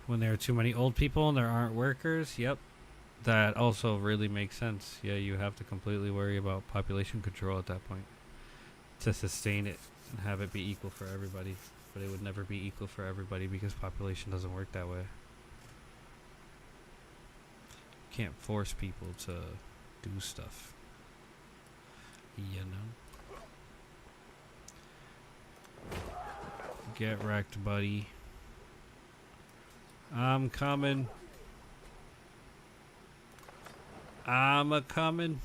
When there are too many old people and there aren't workers, yep, that also really makes sense. Yeah, you have to completely worry about population control at that point to sustain it and have it be equal for everybody. But it would never be equal for everybody because population doesn't work that way. You can't force people to do stuff. You know? Get wrecked, buddy. I'm coming. I'm a-coming.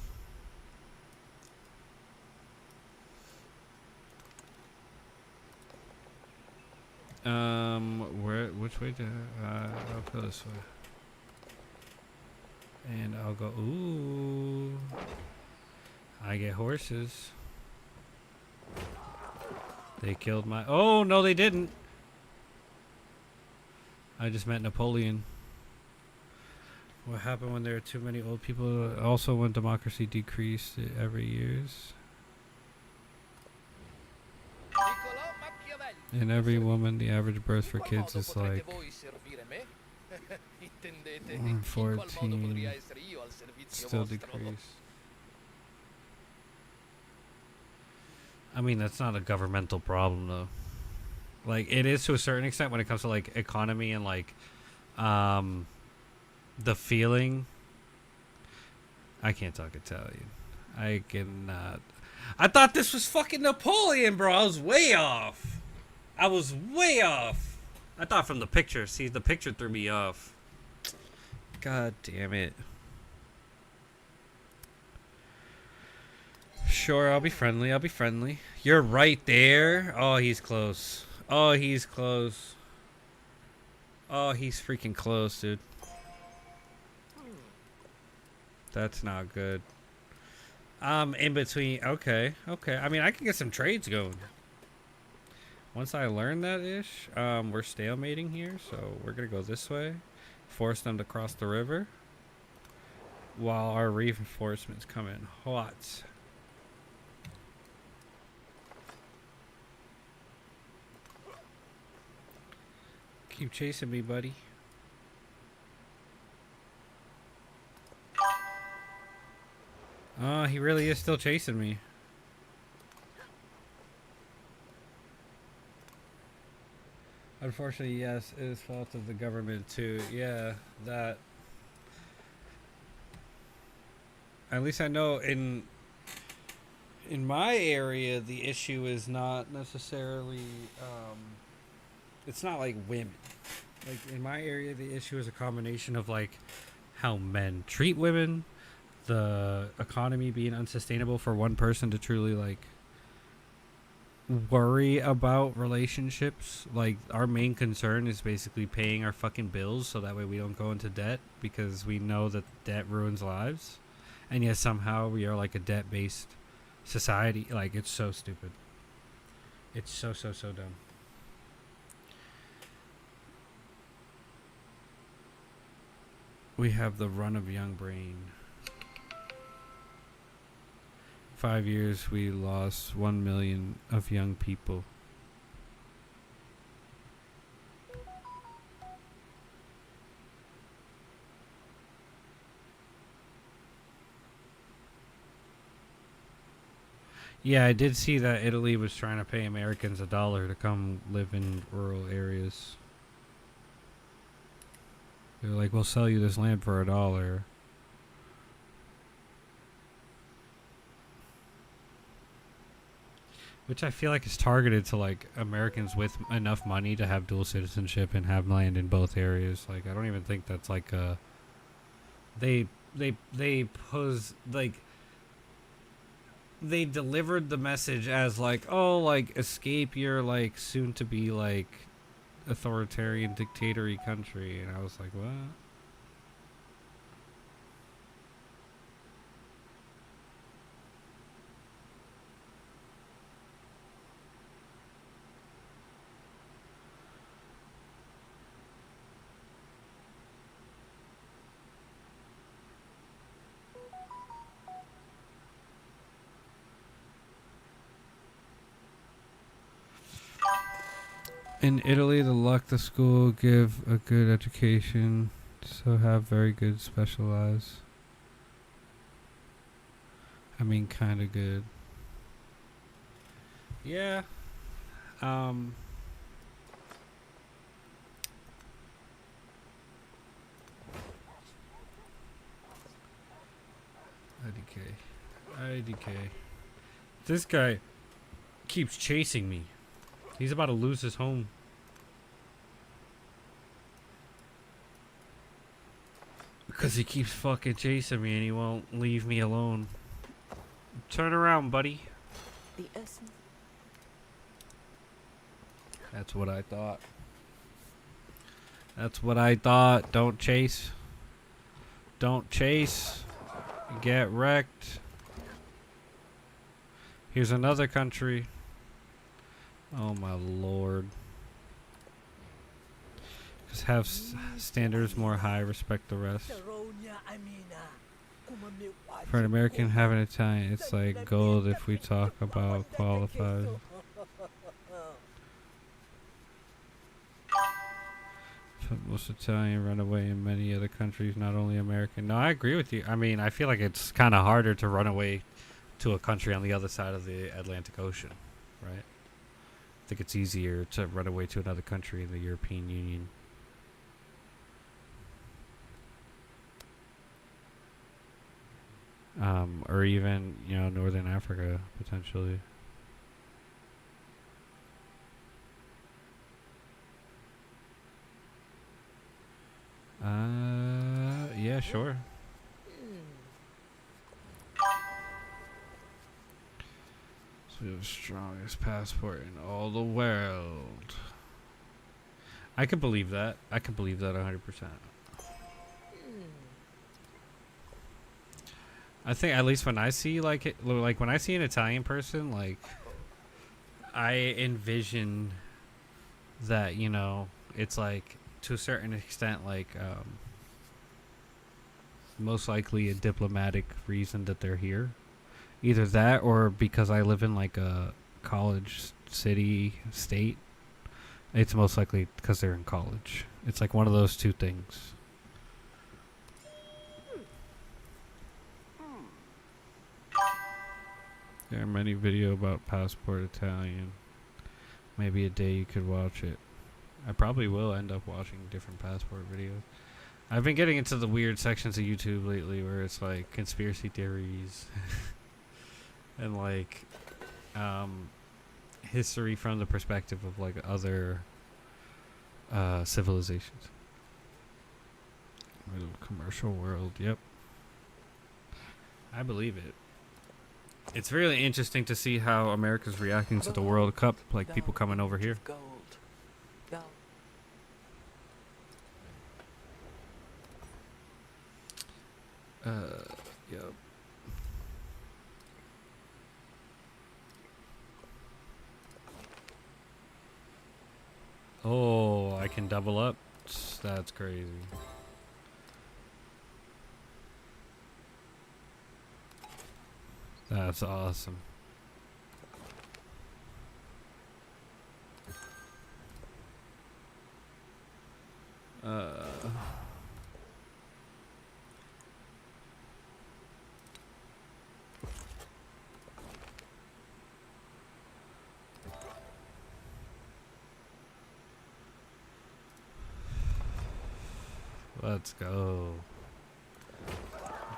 Which way to, I'll go this way. And I'll go, ooh. I get horses. They killed my, oh, no, they didn't. I just met Napoleon. What happened when there are too many old people? Also, when democracy decreased every years. In every woman, the average birth for kids is like 14. Still decreased. I mean, that's not a governmental problem, though. Like, it is to a certain extent when it comes to, like, economy and, like, the feeling. I can't talk Italian. I cannot. I thought this was fucking Napoleon, bro. I was way off. I was way off. I thought from the picture. See, the picture threw me off. God damn it. Sure, I'll be friendly. I'll be friendly. You're right there. Oh, he's close. Oh, he's close. Oh, he's freaking close, dude. That's not good. In between. Okay, okay. I mean, I can get some trades going. Once I learn that ish, we're stalemating here, so we're gonna go this way. Force them to cross the river. While our reinforcements come in hot. Keep chasing me, buddy. Oh, he really is still chasing me. Unfortunately, yes, it is fault of the government too. Yeah, that. At least I know in my area, the issue is not necessarily it's not like women. Like in my area, the issue is a combination of like how men treat women, the economy being unsustainable for one person to truly like worry about relationships. Like our main concern is basically paying our fucking bills so that way we don't go into debt, because we know that debt ruins lives. And yet somehow we are like a debt-based society. Like, it's so stupid. It's so dumb. We have the run of young brain. 5 years, we lost 1 million of young people. Yeah, I did see that Italy was trying to pay Americans $1 to come live in rural areas. They're like, we'll sell you this land for $1. Which I feel like is targeted to like Americans with enough money to have dual citizenship and have land in both areas. Like, I don't even think that's like a... They pose like... They delivered the message as like, oh, like, escape your like soon to be like authoritarian dictatory country. And I was like, what? In Italy, the luck the school give a good education, so have very good specialized. I mean, kind of good. Yeah. IDK. IDK. This guy keeps chasing me. He's about to lose his home. Because he keeps fucking chasing me and he won't leave me alone. Turn around, buddy. The essence. That's what I thought. That's what I thought. Don't chase. Don't chase. Get wrecked. Here's another country. Oh my lord. Just have standards more high, respect the rest. For an American having Italian, it's like gold if we talk about qualified. Most Italian run away in many other countries, not only American. No, I agree with you. I mean, I feel like it's kind of harder to run away to a country on the other side of the Atlantic Ocean, right? I think it's easier to run away to another country in the European Union. Or even, you know, Northern Africa, potentially. Yeah, sure. So we have the strongest passport in all the world. I could believe that. I could believe that 100%. I think at least when I see like when I see an Italian person, like I envision that, you know, it's like to a certain extent like most likely a diplomatic reason that they're here. Either that or because I live in like a college city state. It's most likely because they're in college. It's like one of those two things. There are many videos about Passport Italian. Maybe a day you could watch it. I probably will end up watching different Passport videos. I've been getting into the weird sections of YouTube lately where it's like conspiracy theories and like history from the perspective of like other civilizations. Little commercial world, yep. I believe it. It's really interesting to see how America's reacting to the World Cup, like people coming over here. Gold. Gold. Yep. Oh, I can double up? That's crazy. That's awesome. Let's go.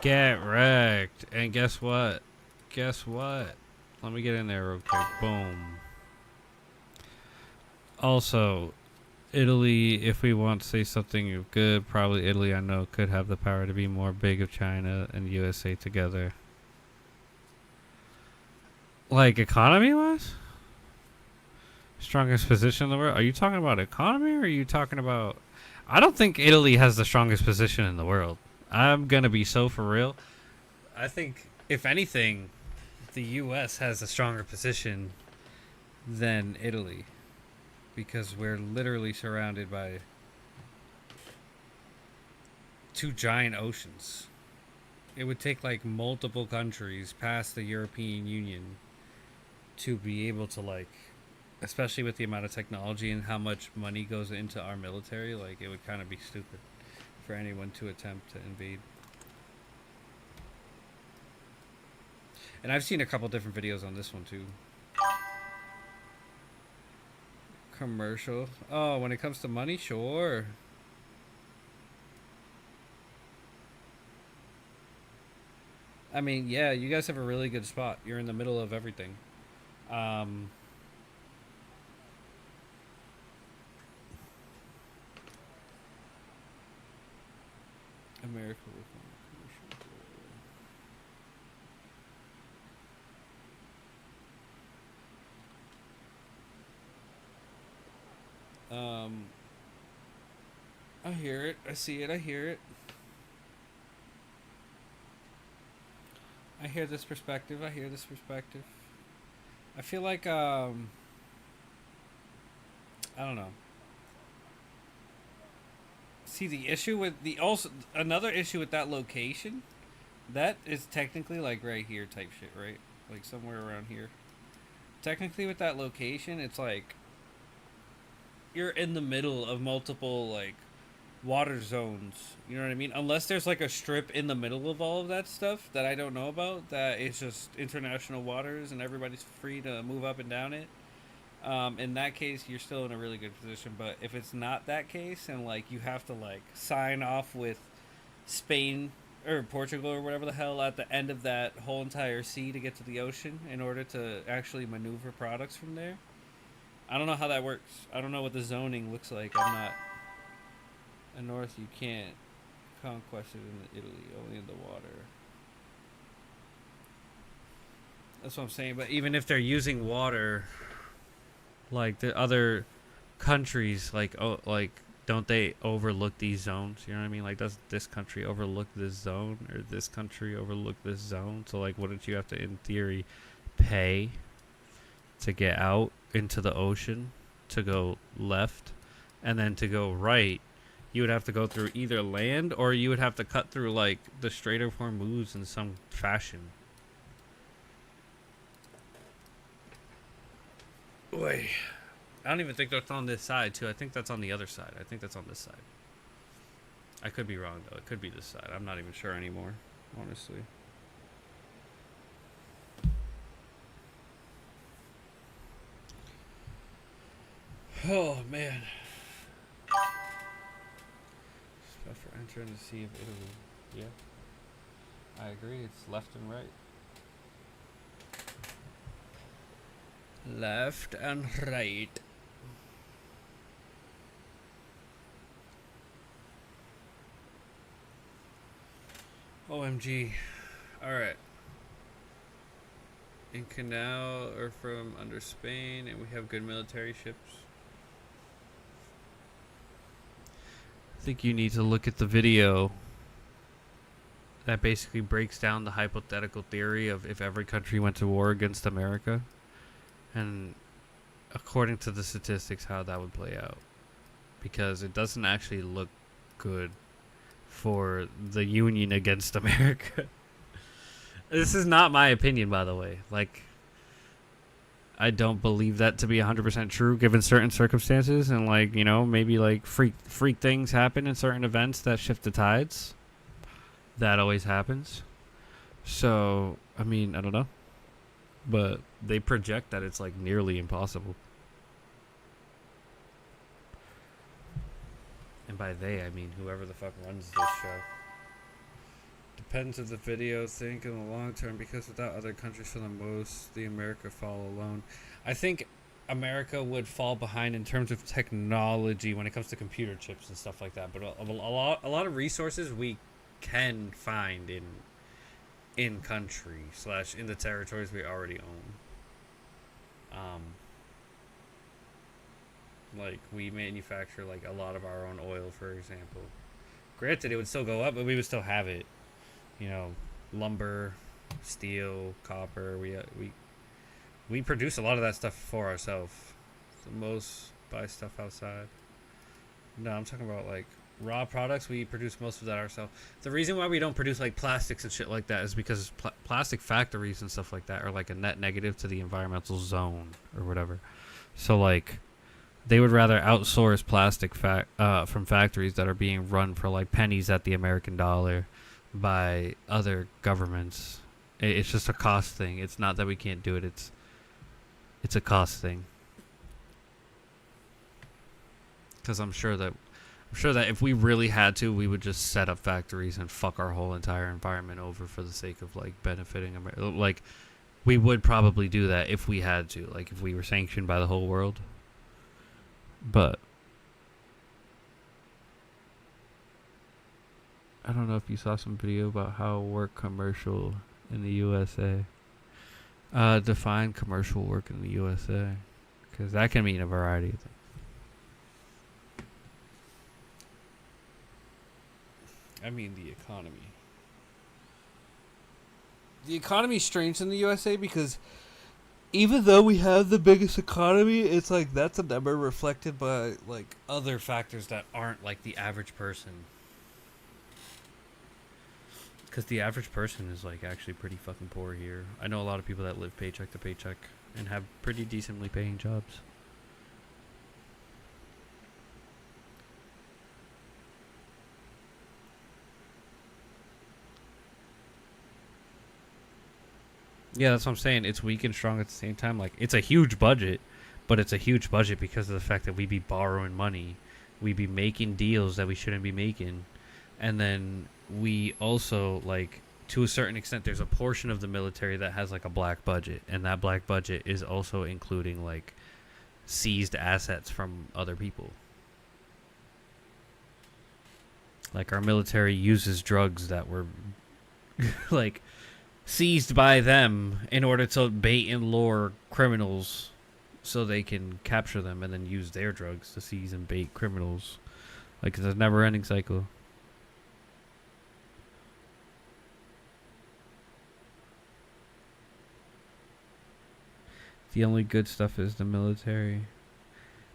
Get wrecked. And guess what? Guess what? Let me get in there real quick. Boom. Also, Italy, if we want to say something good, probably Italy, I know, could have the power to be more big of China and USA together. Like, economy-wise? Strongest position in the world? Are you talking about economy, or are you talking about... I don't think Italy has the strongest position in the world. I'm gonna be so for real. I think, if anything, the U.S. has a stronger position than Italy, because we're literally surrounded by two giant oceans. It would take like multiple countries past the European Union to be able to, like, especially with the amount of technology and how much money goes into our military, like, it would kind of be stupid for anyone to attempt to invade. And I've seen a couple different videos on this one too. Commercial. Oh, when it comes to money, sure. I mean, yeah, you guys have a really good spot. You're in the middle of everything. America with I hear it. I see it. I hear it. I hear this perspective. I hear this perspective. I feel like I don't know. See, the issue with the also another issue with that location, that is technically like right here type shit, right? Like somewhere around here. Technically with that location, it's like you're in the middle of multiple like water zones. You know what I mean? Unless there's like a strip in the middle of all of that stuff that I don't know about, that it's just international waters and everybody's free to move up and down it. In that case, you're still in a really good position. But if it's not that case, and like you have to like sign off with Spain or Portugal or whatever the hell at the end of that whole entire sea to get to the ocean in order to actually maneuver products from there, I don't know how that works. I don't know what the zoning looks like. I'm not a north. You can't conquest it in Italy, only in the water. That's what I'm saying. But even if they're using water, like the other countries, like don't they overlook these zones? You know what I mean? Like, does this country overlook this zone, or this country overlook this zone? So like, wouldn't you have to, in theory, pay to get out into the ocean to go left, and then to go right? You would have to go through either land, or you would have to cut through like the Strait of Hormuz in some fashion. Boy, I don't even think that's on this side too. I think that's on the other side. I think that's on this side. I could be wrong though. It could be this side. I'm not even sure anymore, honestly. Oh man. Stuff for entering the Sea of Italy. Yeah. I agree. It's left and right. Left and right. OMG. Alright. In Canal or from under Spain, and we have good military ships. I think you need to look at the video that basically breaks down the hypothetical theory of if every country went to war against America, and according to the statistics, how that would play out. Because it doesn't actually look good for the Union against America. This is not my opinion, by the way. Like, I don't believe that to be 100% true given certain circumstances, and like, you know, maybe like freak things happen in certain events that shift the tides. That always happens. So, I mean, I don't know. But they project that it's like nearly impossible. And by they, I mean whoever the fuck runs this show. Depends if the video think in the long term, because without other countries for the most, the America fall alone. I think America would fall behind in terms of technology when it comes to computer chips and stuff like that. But a lot of resources we can find in country / in the territories we already own. Like, we manufacture like a lot of our own oil, for example. Granted, it would still go up, but we would still have it. You know, lumber, steel, copper. We produce a lot of that stuff for ourselves. The most buy stuff outside. No, I'm talking about like raw products. We produce most of that ourselves. The reason why we don't produce like plastics and shit like that is because plastic factories and stuff like that are like a net negative to the environmental zone or whatever. So like, they would rather outsource plastic from factories that are being run for like pennies at the American dollar by other governments. It's just a cost thing. It's not that we can't do it. It's a cost thing. Because I'm sure that if we really had to, we would just set up factories and fuck our whole entire environment over for the sake of like benefiting America. Like, we would probably do that if we had to, like if we were sanctioned by the whole world. But I don't know if you saw some video about how work commercial in the USA. Define commercial work in the USA, because that can mean a variety of things. I mean the economy. The economy's strange in the USA because even though we have the biggest economy, it's like that's a number reflected by like other factors that aren't like the average person. Because the average person is like actually pretty fucking poor here. I know a lot of people that live paycheck to paycheck and have pretty decently paying jobs. Yeah, that's what I'm saying. It's weak and strong at the same time. Like, it's a huge budget, but it's a huge budget because of the fact that we be borrowing money. We be making deals that we shouldn't be making. And then we also, like, to a certain extent, there's a portion of the military that has, like, a black budget. And that black budget is also including, like, seized assets from other people. Like, our military uses drugs that were, like, seized by them in order to bait and lure criminals so they can capture them and then use their drugs to seize and bait criminals. Like, it's a never-ending cycle. The only good stuff is the military.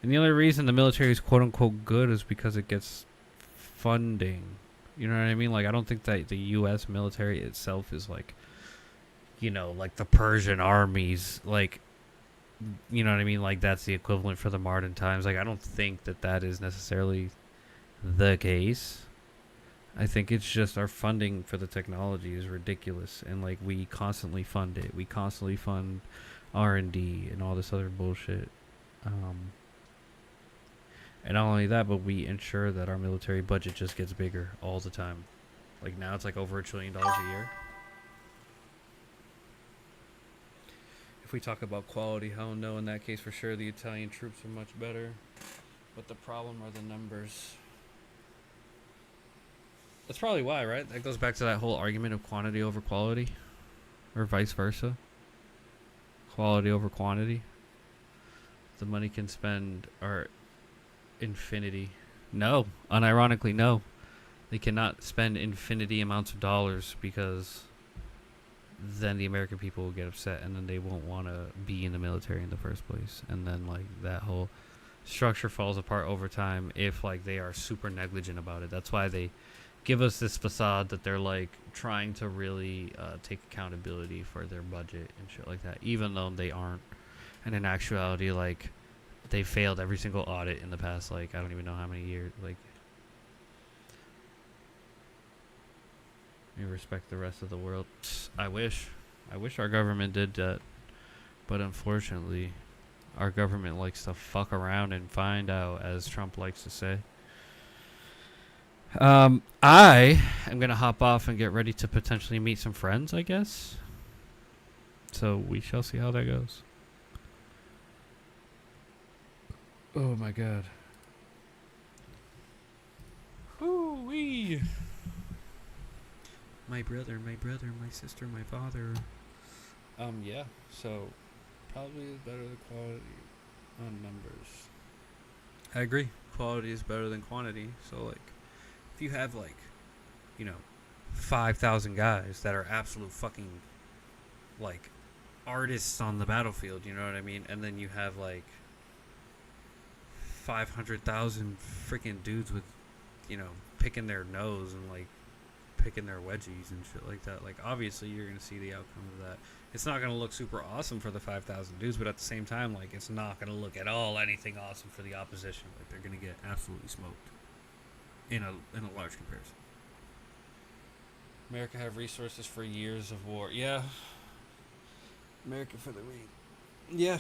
And the only reason the military is quote-unquote good is because it gets funding. You know what I mean? Like, I don't think that the U.S. military itself is, like, you know, like the Persian armies. Like, you know what I mean? Like, that's the equivalent for the modern times. Like, I don't think that that is necessarily the case. I think it's just our funding for the technology is ridiculous. And, like, we constantly fund it. We constantly fund R&D and all this other bullshit. And not only that, but we ensure that our military budget just gets bigger all the time. Like, now it's like over $1 trillion a year. If we talk about quality, hell no, in that case for sure the Italian troops are much better. But the problem are the numbers. That's probably why, right? That goes back to that whole argument of quantity over quality, or vice versa. Quality over quantity. The money can spend are infinity. No, unironically, no. They cannot spend infinity amounts of dollars because then the American people will get upset and then they won't want to be in the military in the first place. And then, like, that whole structure falls apart over time if, like, they are super negligent about it. That's why they give us this facade that they're, like, trying to really take accountability for their budget and shit like that, even though they aren't. And in actuality, like, they failed every single audit in the past, like, I don't even know how many years. Like, you respect the rest of the world. I wish our government did that, but unfortunately, our government likes to fuck around and find out, as Trump likes to say. I am gonna hop off and get ready to potentially meet some friends, I guess. So we shall see how that goes. Oh my god. Woo-wee. My brother, my sister, my father. Yeah, so probably is better than quality on numbers. I agree. Quality is better than quantity. So, like, if you have, like, 5,000 guys that are absolute fucking, like, artists on the battlefield, you know what I mean? And then you have, like, 500,000 freaking dudes with, picking their nose and, like, picking their wedgies and shit like that. Like, obviously, you're going to see the outcome of that. It's not going to look super awesome for the 5,000 dudes, but at the same time, like, it's not going to look at all anything awesome for the opposition. Like, they're going to get absolutely smoked in a large comparison. America have resources for years of war. Yeah. America for the read. Yeah.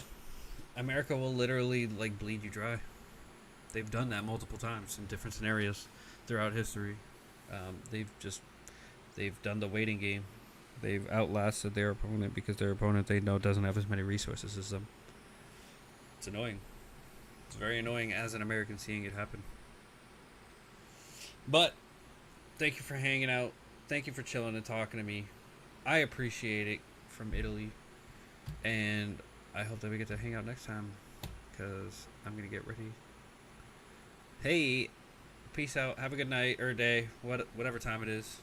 America will literally, like, bleed you dry. They've done that multiple times in different scenarios throughout history. They've done the waiting game. They've outlasted their opponent because their opponent, they know, doesn't have as many resources as them. It's annoying. It's very annoying as an American seeing it happen. But thank you for hanging out. Thank you for chilling and talking to me. I appreciate it, from Italy. And I hope that we get to hang out next time, because I'm going to get ready. Hey, peace out. Have a good night or day, whatever time it is.